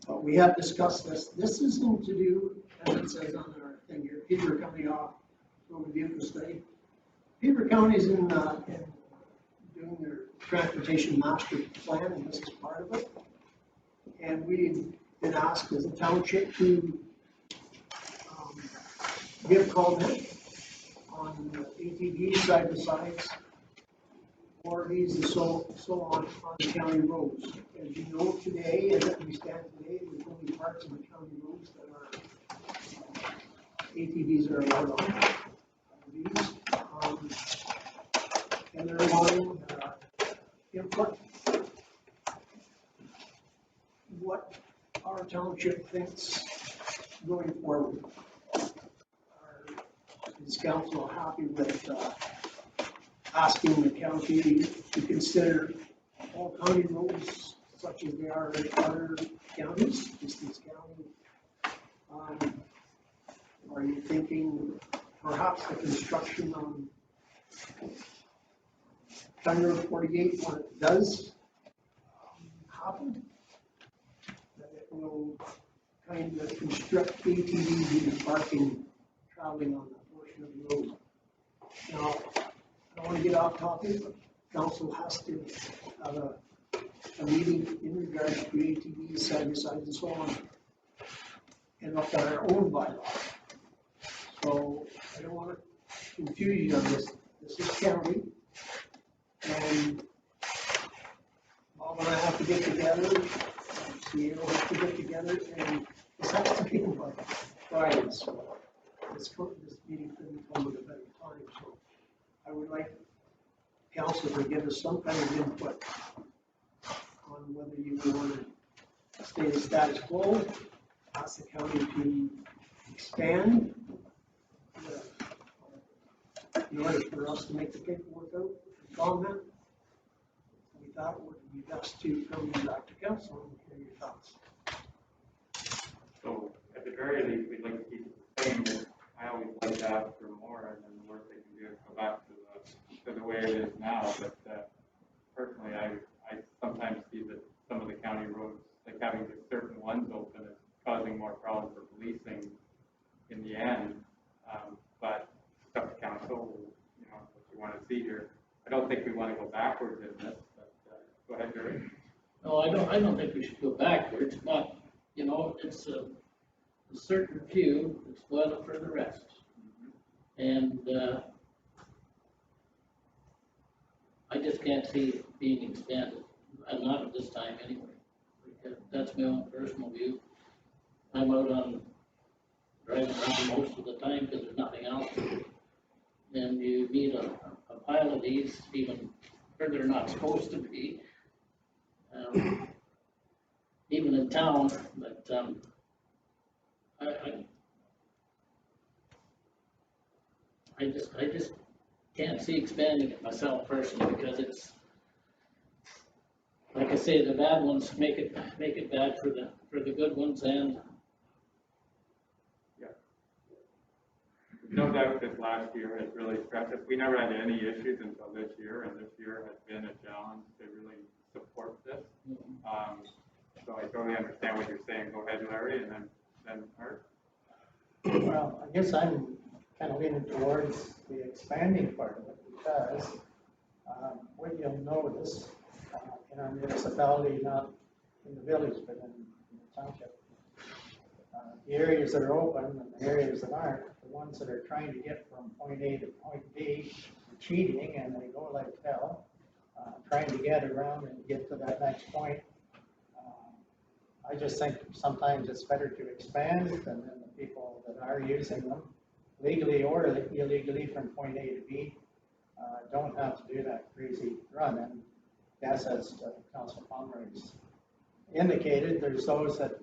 But we have discussed this. This isn't to do, as it says on our thing here, Peter County off-road vehicle study. Peter County is in doing their transportation master plan, and this is part of it. And we've been asked as a township to give comment on the ATVs, side-by-sides, RVs, and so on the county roads. As you know, today, as we stand today, there's only parts of the county roads that are ATVs are allowed on. These, and they're wanting input. What our township thinks going forward. Is council happy with asking the county to consider all county roads such as they are in other counties, Distance County? Are you thinking perhaps the construction on County Road 48, when it does happen, that it will kind of construct ATVs and parking traveling on that portion of the road? Now, I don't want to get off topic, but council has to have a meeting in regards to ATVs, side-by-sides, and so on, and look at our own bylaw. So I don't want to confuse you on this. This is county, and Bob and I have to get together, CEO has to get together, and this has to be by Friday. So this meeting couldn't come at a better time. So I would like council to give us some kind of input on whether you want to stay the status quo, ask the county to expand in order for us to make the paperwork out and comment. We thought it would be best to come back to council and hear your thoughts. So at the very least, we'd like to keep it the same, but I always like to ask for more, and then the worst they can do is go back to the way it is now. But personally, I sometimes see that some of the county roads, like having just certain ones open, is causing more problems for policing in the end. But it's up to council, you know, what you want to see here. I don't think we want to go backwards in this, but go ahead, Jerry. No, I don't think we should go backwards, but, you know, it's a certain few that spoil it for the rest. And I just can't see it being expanded, and not at this time anyway. Because that's my own personal view. I'm out on driving around most of the time because there's nothing else to do. And you need a pile of these even where they're not supposed to be. Even in town, but I just can't see expanding it myself personally, because it's, like I say, the bad ones make it bad for the good ones, and no doubt this last year has really stressed us. We never had any issues until this year, and this year has been a challenge to really support this. So I totally understand what you're saying. Go ahead, Larry, and then Art. Well, I guess I'm kind of leaning towards the expanding part of it because what you'll notice in our municipality, not in the village, but in the township, the areas that are open and the areas that aren't, the ones that are trying to get from point A to point B, are cheating, and they go like hell, trying to get around and get to that next point. I just think sometimes it's better to expand than the people that are using them, legally or illegally, from point A to B, don't have to do that crazy run. And yes, as Councilor Pomeroy's indicated, there's those that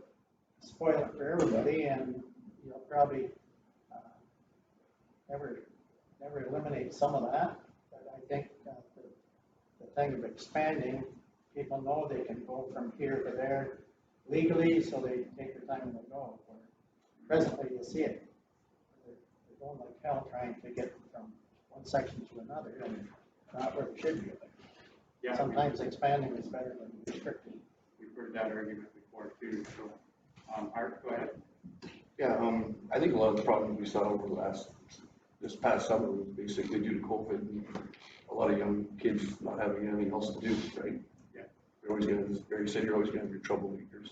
spoil it for everybody, and you'll probably never eliminate some of that. But I think the thing of expanding, people know they can go from here to there legally, so they take their time and they go. Where presently, you see it. They're going like hell trying to get from one section to another, and not where they should be. Yeah, Sometimes expanding is better than restricting. we've heard that argument before too. So, Art, go ahead. Yeah, I think a lot of the problems we saw over this past summer was basically due to COVID and a lot of young kids not having anything else to do, right? Yeah. You're always gonna, as Barry said, you're always gonna have your troublemakers.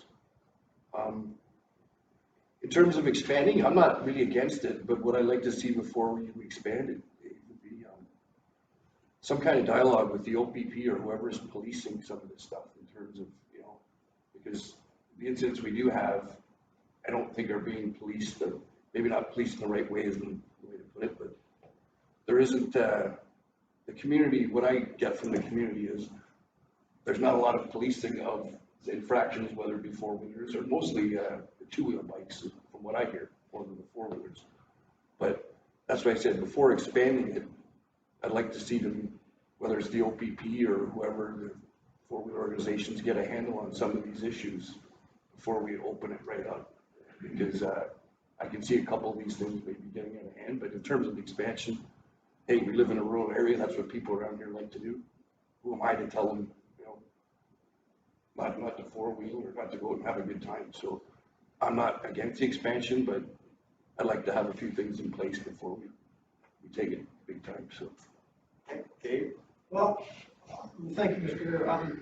In terms of expanding, I'm not really against it, but what I'd like to see before we expand it would be some kind of dialogue with the OPP or whoever is policing some of this stuff in terms of, because the incidents we do have, I don't think are being policed, maybe not policed in the right way is the way to put it, but there isn't, the community, what I get from the community is there's not a lot of policing of infractions, whether it be four-wheelers or mostly the two-wheel bikes, from what I hear, more than the four-wheelers. But that's what I said, before expanding it, I'd like to see them, whether it's the OPP or whoever, the four-wheeler organizations, get a handle on some of these issues before we open it right up. Because I can see a couple of these things maybe getting out of hand, but in terms of expansion, hey, we live in a rural area, that's what people around here like to do. Who am I to tell them, not to four-wheel or not to go out and have a good time? So I'm not against the expansion, but I'd like to have a few things in place before we take it big time, so. Okay, Dave? Well, thank you, Mr. Mayor.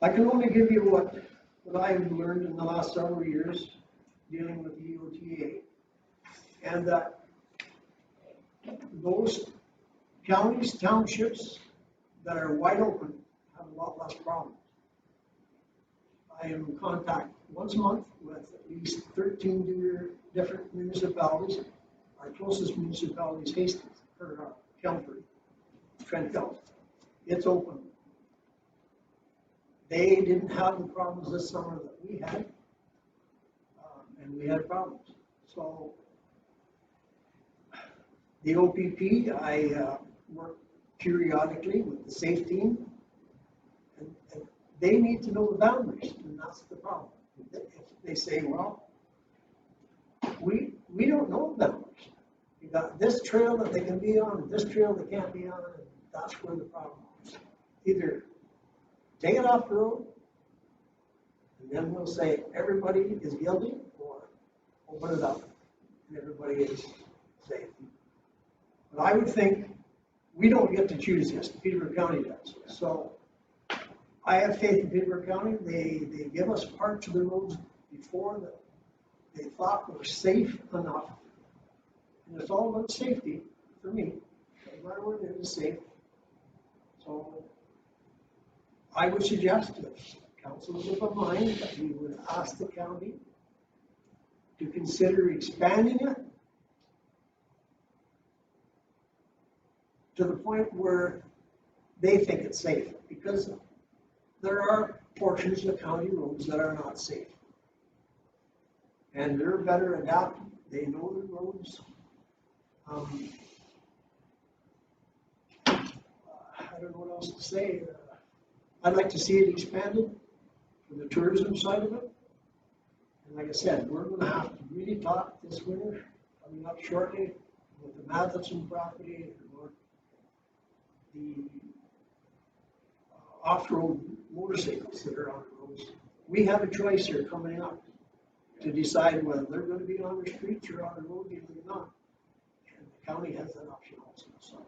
I can only give you what I've learned in the last several years dealing with the EOTA. And those counties, townships that are wide open have a lot less problems. I am in contact once a month with at least 13 different municipalities. Our closest municipality is Hastings, or Kelford, Trent Kelford. It's open. They didn't have the problems this summer that we had, and we had problems. So the OPP, I work periodically with the safe team, and they need to know the boundaries, and that's the problem. If they say, well, we don't know the boundaries. You got this trail that they can be on, and this trail they can't be on, and that's where the problem is. Either take it off the road, and then we'll say everybody is guilty, or open it up, and everybody is safe. But I would think we don't get to choose this, Peterborough County does. So I have faith in Peterborough County. They give us parts of the roads before that they thought were safe enough. And it's all about safety for me. No matter what it is, safe. So I would suggest, if council is of a mind, that we would ask the county to consider expanding it to the point where they think it's safe, because there are portions of county roads that are not safe. And they're better adapted. They know the roads. I don't know what else to say. I'd like to see it expanded for the tourism side of it. And like I said, we're going to have to really talk this winter, coming up shortly, with the Matheson property, or the off-road motorcycles that are on the roads. We have a choice here coming up to decide whether they're gonna be on the streets or on the road, or they're not. And the county has that option also, so.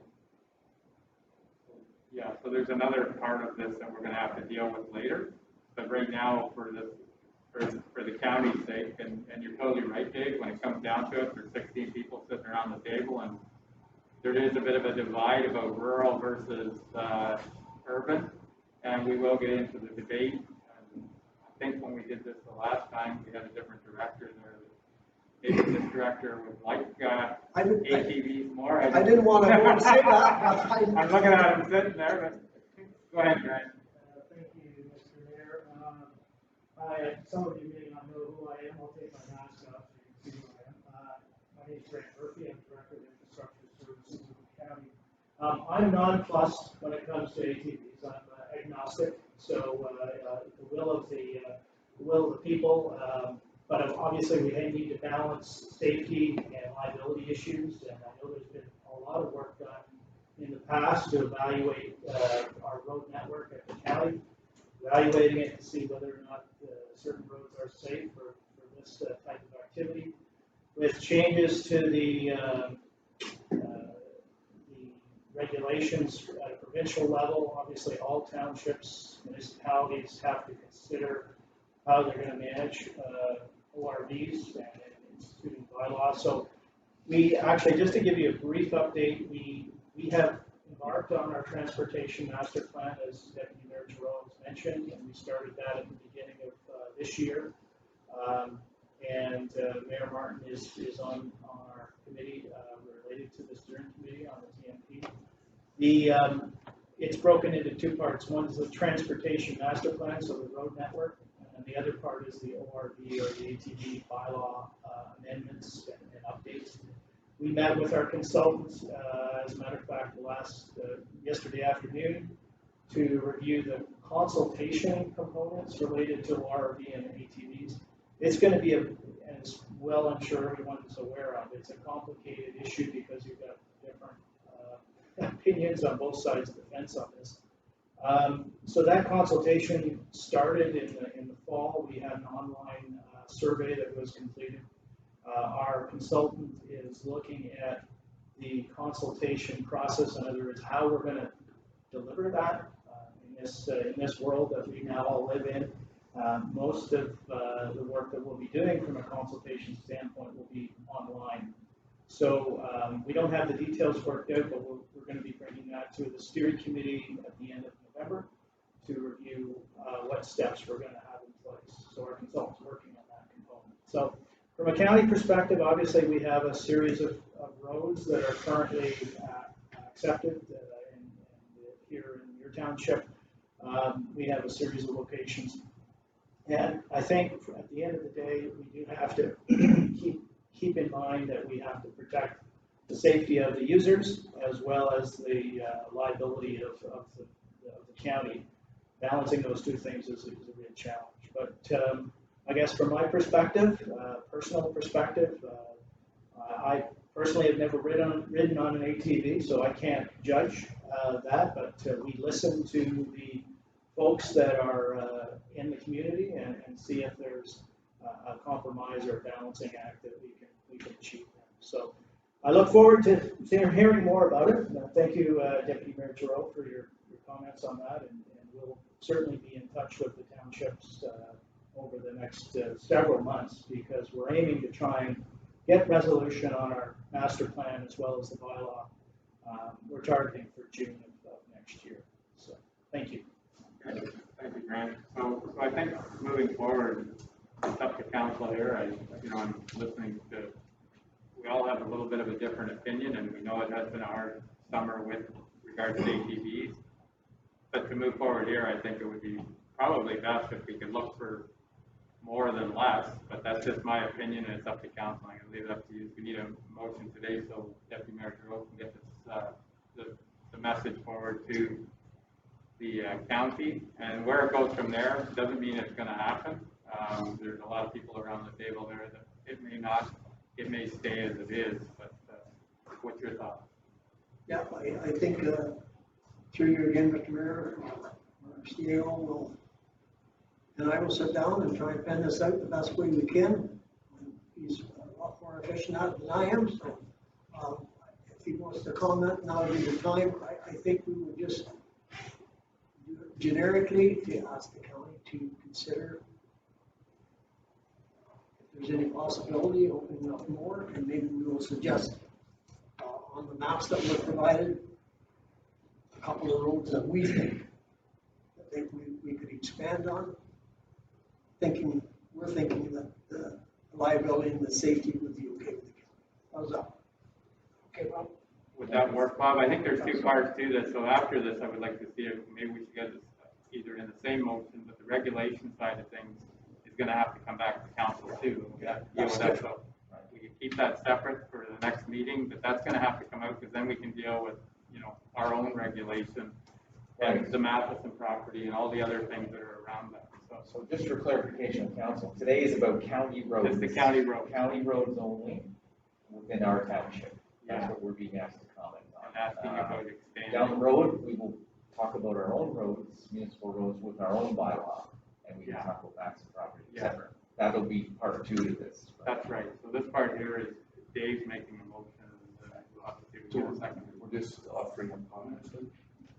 Yeah, so there's another part of this that we're gonna have to deal with later, but right now, for the county's sake, and you're totally right, Dave, when it comes down to it, there's 16 people sitting around the table, and there is a bit of a divide about rural versus urban, and we will get into the debate. And I think when we did this the last time, we had a different director there. Maybe this director would like ATVs more. I didn't want to say that, but I'm looking at him sitting there, but go ahead, Grant. Thank you, Mr. Mayor. Some of you may not know who I am. I'll take my mask off so you can see who I am. My name is Grant Murphy. I'm Director of Infrastructure Services of the county. I'm nonplussed when it comes to ATVs. I'm agnostic, so the will of the people. But obviously, we need to balance safety and liability issues, and I know there's been a lot of work done in the past to evaluate our road network at the county, evaluating it to see whether or not certain roads are safe for this type of activity. With changes to the regulations at a provincial level, obviously all townships, municipalities have to consider how they're going to manage ORVs and instituting bylaws. So we actually, just to give you a brief update, we have embarked on our transportation master plan, as Deputy Mayor Jerome has mentioned, and we started that at the beginning of this year. Mayor Martin is on our committee related to the steering committee on the TMP. It's broken into two parts. One is the transportation master plan, so the road network, and the other part is the ORV or the ATV bylaw amendments and updates. We met with our consultants, as a matter of fact, yesterday afternoon, to review the consultation components related to ORV and ATVs. It's going to be as well, I'm sure everyone is aware of, it's a complicated issue because you've got different opinions on both sides of the fence on this. So that consultation started in the fall. We had an online survey that was completed. Our consultant is looking at the consultation process, in other words, how we're going to deliver that in this world that we now all live in. Most of the work that we'll be doing from a consultation standpoint will be online. So we don't have the details worked out, but we're going to be bringing that to the steering committee at the end of November to review what steps we're going to have in place. So our consultant's working on that component. So from a county perspective, obviously we have a series of roads that are currently accepted here in your township. We have a series of locations. And I think at the end of the day, we do have to keep in mind that we have to protect the safety of the users as well as the liability of the county. Balancing those two things is a real challenge. But I guess from my perspective, personal perspective, I personally have never ridden on an ATV, so I can't judge that, but we listen to the folks that are in the community and see if there's a compromise or a balancing act that we can achieve. So I look forward to hearing more about it. Thank you, Deputy Mayor Giroux, for your comments on that, and we'll certainly be in touch with the townships over the next several months, because we're aiming to try and get resolution on our master plan as well as the bylaw. We're targeting for June of next year. So thank you. Thank you, Grant. So I think moving forward, it's up to council here. I'm listening to, we all have a little bit of a different opinion, and we know it has been a hard summer with regards to ATVs. But to move forward here, I think it would be probably best if we could look for more than less, but that's just my opinion, and it's up to council. I'm going to leave it up to you. We need a motion today so Deputy Mayor Giroux can get this, the message forward to the county, and where it goes from there doesn't mean it's going to happen. There's a lot of people around the table there that it may stay as it is, but What's your thought? Yeah, I think, through you again, Mr. Mayor, our CEO will, and I will sit down and try and pen this out the best way we can. He's a lot more efficient at it than I am, so, if he wants to comment, now would be the time. I think we would just do it generically to ask the county to consider if there's any possibility of opening up more, and maybe we will suggest on the maps that were provided, a couple of roads that we think we could expand on. We're thinking that the liability and the safety would be okay with the county. How's that? Okay, Bob? Would that work, Bob? I think there's two parts to this, so after this, I would like to see if maybe we should get this either in the same motion, but the regulation side of things is gonna have to come back to council too. We have to deal with that, so we can keep that separate for the next meeting, but that's gonna have to come out, because then we can deal with, our own regulation and the Matheson property and all the other things that are around that. So just for clarification, council, today is about county roads. Just the county road. County roads only within our township. That's what we're being asked to comment on. And asking about expanding. Down the road, we will talk about our own roads, municipal roads with our own bylaw, and we can talk about Matt's property, et cetera. That'll be part 2 of this. That's right. So this part here is Dave's making a motion, and we'll have to see if we get a second. We're just offering up comments.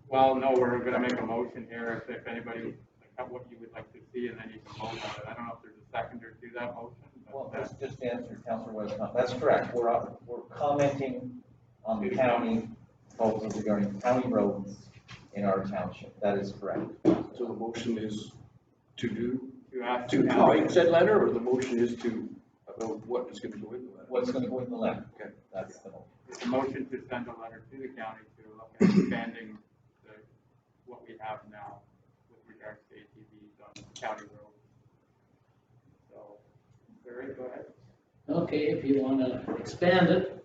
Well, no, we're gonna make a motion here, if anybody, like, what you would like to see, and then you can vote on it. I don't know if there's a seconder to that motion, but. Well, just to answer Councilor Webb's comment, that's correct. We're commenting on the county proposals regarding county roads in our township. That is correct. So the motion is to ask to the copy county. said letter, or the motion is to, about what is gonna go in the letter? What's going to go in the letter? Okay. That's the motion. It's a motion to send a letter to the county to look at expanding what we have now with regards to ATVs on county roads. So, Barry, go ahead. Okay, if you wanna expand it,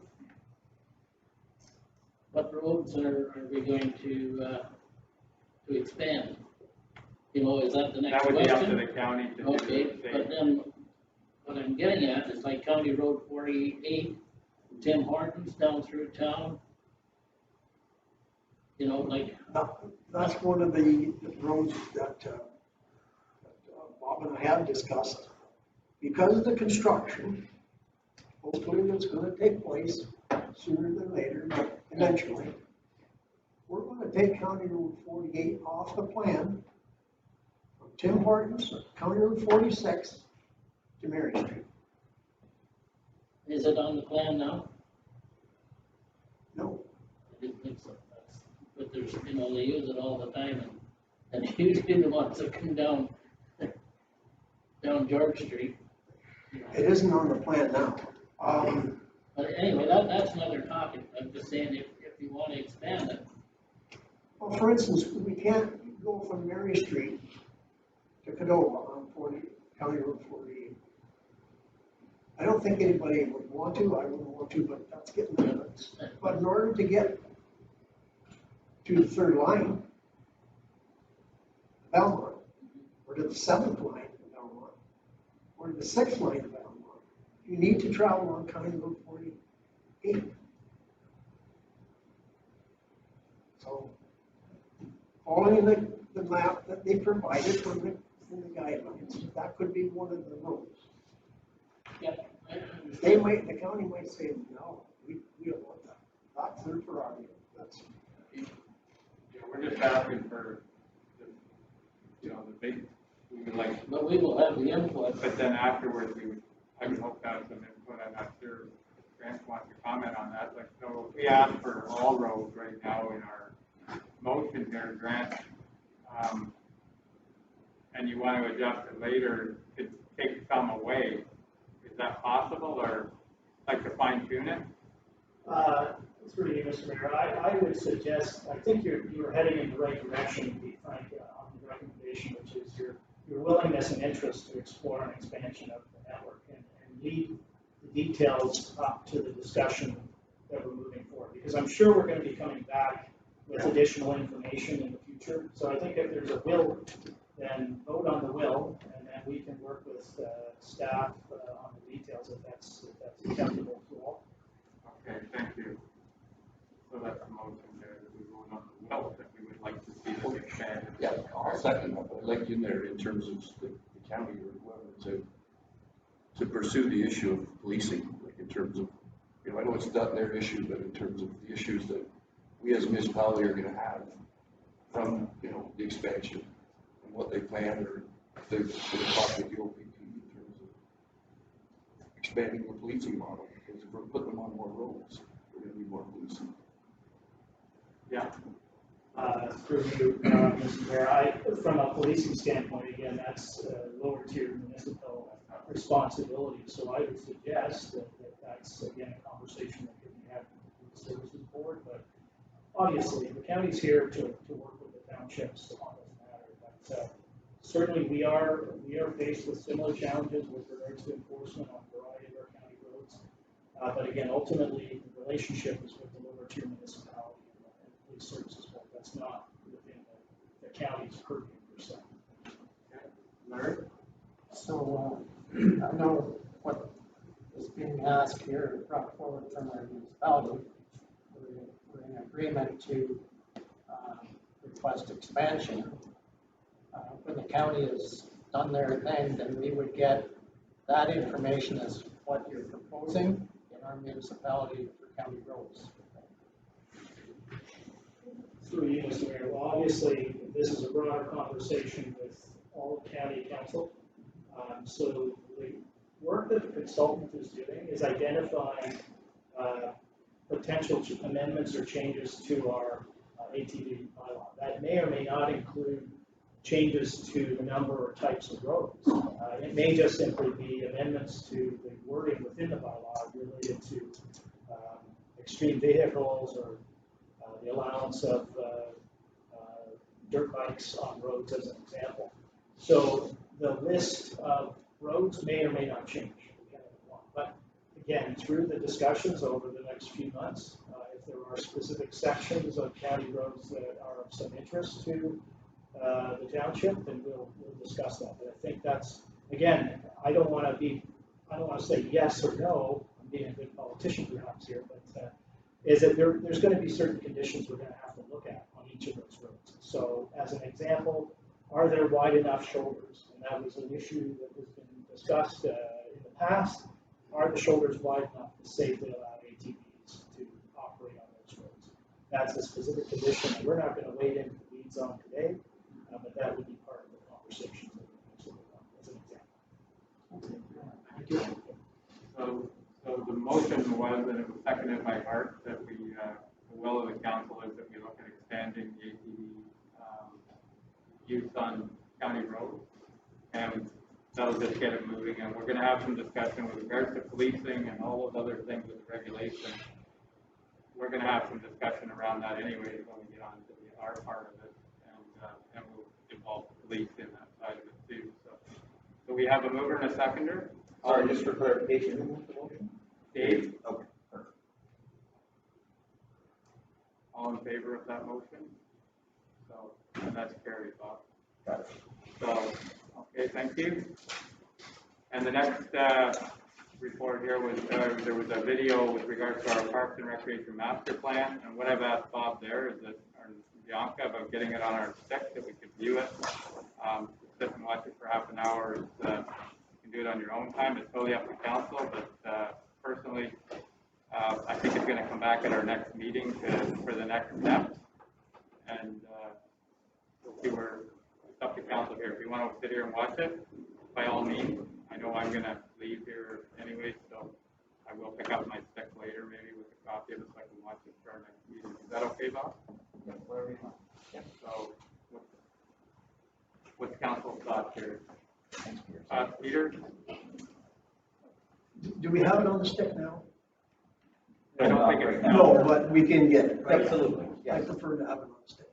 what roads are we going to expand? Is that the next That would be up to question? the county to do Okay, the but same. then, what I'm getting at is like County Road 48, Tim Hortons down through town. Like, That's one of the roads that Bob and I have discussed. Because of the construction, hopefully that's gonna take place sooner than later, but eventually, we're gonna take County Road 48 off the plan from Tim Hortons, County Road 46 to Mary Street. is it on the plan now? No, I didn't think so. But there's, they use it all the time, and usually the ones that come down George Street. it isn't on the plan now. But anyway, that's another topic. I'm just saying, if you want to expand it, Well, for instance, we can't go from Mary Street to Cadova on County Road 48. I don't think anybody would want to, I wouldn't want to, but that's getting the limits. But in order to get to the 3rd line, Belmont, or to the 7th line of Belmont, or to the 6th line of Belmont, you need to travel on County Road 48. So, following the map that they provided in the guidelines, that could be one of the roads. yeah. The county might say, no, we don't want that. That's their prerogative. That's. We're just asking for, the big, we would like, But we will have the input. but then afterwards, I would hope to have some input. I'm not sure if Grant wants to comment on that, but so if we ask for all roads right now in our motion here, Grant, and you want to adjust it later to take some away, is that possible, or like to fine tune it? Through you, Mr. Mayor, I would suggest, I think you're heading in the right direction, to be frank, on the recommendation, which is your willingness and interest to explore an expansion of the network and lead the details up to the discussion that we're moving forward. Because I'm sure we're going to be coming back with additional information in the future. So I think if there's a will, then vote on the will, and then we can work with staff on the details if that's acceptable to all. Okay, thank you. So that's the motion there, that we vote on the will, that we would like to see this expanded. Yeah, I'll second that, but I'd like in there in terms of the county or whoever to pursue the issue of policing, like in terms of, you know, I know it's not their issue, but in terms of the issues that we as a municipality are gonna have from, you know, the expansion and what they plan, or if they're gonna talk with the OPP in terms of expanding the policing model, because if we're putting them on more roads, we're gonna need more policing. Yeah, Through you, Mr. Mayor, from a policing standpoint, again, that's lower tier municipal responsibility. So I would suggest that that's, again, a conversation that could be had with the services board. But obviously, the county's here to work with the townships on this matter. But certainly, we are faced with similar challenges with regards to enforcement on a variety of our county roads. But again, ultimately, the relationship is with the lower tier municipality and the police services board. That's not within the county's purview per se. Larry? So, I know what is being asked here, brought forward from our municipality. We're in agreement to request expansion. When the county has done their thing, then we would get that information as what you're proposing in our municipality for county roads. Through you, Mr. Mayor, well, obviously, this is a broader conversation with all of county council. So the work that the consultant is doing is identifying potential amendments or changes to our ATV bylaw. That may or may not include changes to the number or types of roads. It may just simply be amendments to the wording within the bylaw related to extreme vehicles or the allowance of dirt bikes on roads as an example. So the list of roads may or may not change, depending on. But again, through the discussions over the next few months, if there are specific sections of county roads that are of some interest to the township, then we'll discuss that. But I think that's, again, I don't want to say yes or no. I'm being a good politician perhaps here, but is that there's going to be certain conditions we're going to have to look at on each of those roads. So as an example, are there wide enough shoulders? And that was an issue that has been discussed in the past. Are the shoulders wide enough to safely allow ATVs to operate on those roads? That's a specific condition that we're not going to wade into the weeds on today, but that would be part of the conversation as an example. Thank you. So the motion was, and it was seconded by Art, that we, the will of the council is that we look at expanding the ATV use on county roads, and that'll just get it moving. And we're going to have some discussion with regards to policing and all those other things with the regulation. We're going to have some discussion around that anyway when we get on to our part of it, and we'll involve police in that side of it too. So we have a mover and a seconder. Sorry, just for clarification, who moved the motion? Dave, Okay, perfect. all in favor of that motion? So, and that's carried, Bob. Got it. So, okay, thank you. And the next report here was, there was a video with regards to our Parks and Recreation Master Plan, and what I've asked Bob there is that, or Bianca, about getting it on our stick that we could view it, sit and watch it for half an hour. You can do it on your own time. It's totally up to council, but personally, I think it's going to come back at our next meeting for the next steps, and we'll see where it's up to council here. If you want to sit here and watch it, by all means. I know I'm going to leave here anyway, so I will pick up my stick later, maybe with a copy of it, so I can watch it for our next meeting. Is that okay, Bob? Yeah, whatever you want. Yeah. So, what's council's thoughts here? Thanks for your time. Peter? Do we have it on the stick now? I don't think it's. No, but we can get it, right? Absolutely, I yes. prefer to have it on the stick.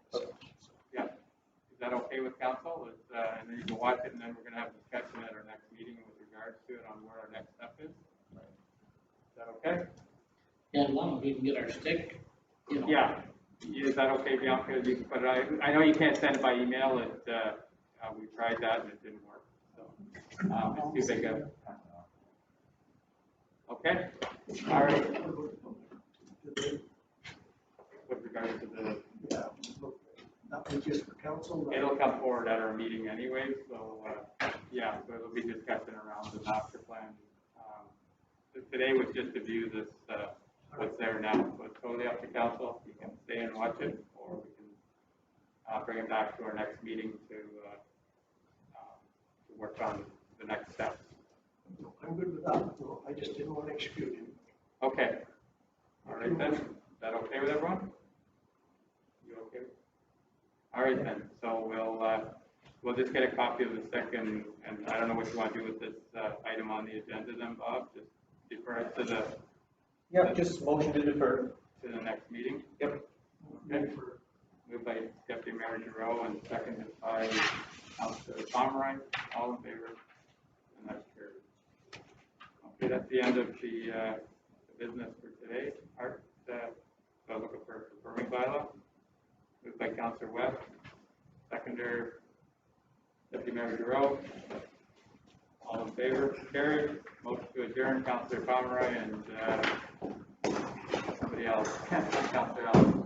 Yeah. Is that okay with council? And then you can watch it, and then we're going to have discussion at our next meeting with regards to it on where our next step is. Is that okay? Yeah, as long as we can get our stick, you know. Yeah. Is that okay, Bianca? But I know you can't send it by email. We tried that and it didn't work. So it's too big of. Okay. All right. regards to the, Yeah, look, that was just for council. it'll come forward at our meeting anyway, so, yeah, so it'll be discussion around the master plan. So today was just to view this, what's there now, so it's totally up to council. You can stay and watch it, or we can, bring it back to our next meeting to work on the next steps. No, I'm good with that. No, I just didn't want to exclude him. Okay. All right then, is that okay with everyone? You okay? All right then, so we'll just get a copy of the second, and I don't know what you want to do with this, item on the agenda then, Bob, just defer it to the, Yeah, just motion to defer. to the next meeting. Yep. Okay. Moved by Deputy Mayor Giroux and seconded by Councilor Pomeroy, all in favor, and that's carried. Okay, that's the end of the business for today. Art, so looking for confirming bylaw. Moved by Councilor Webb, seconder Deputy Mayor Giroux. All in favor, carried. Motion to adjourn, Councilor Pomeroy and somebody else, Councilor Allen.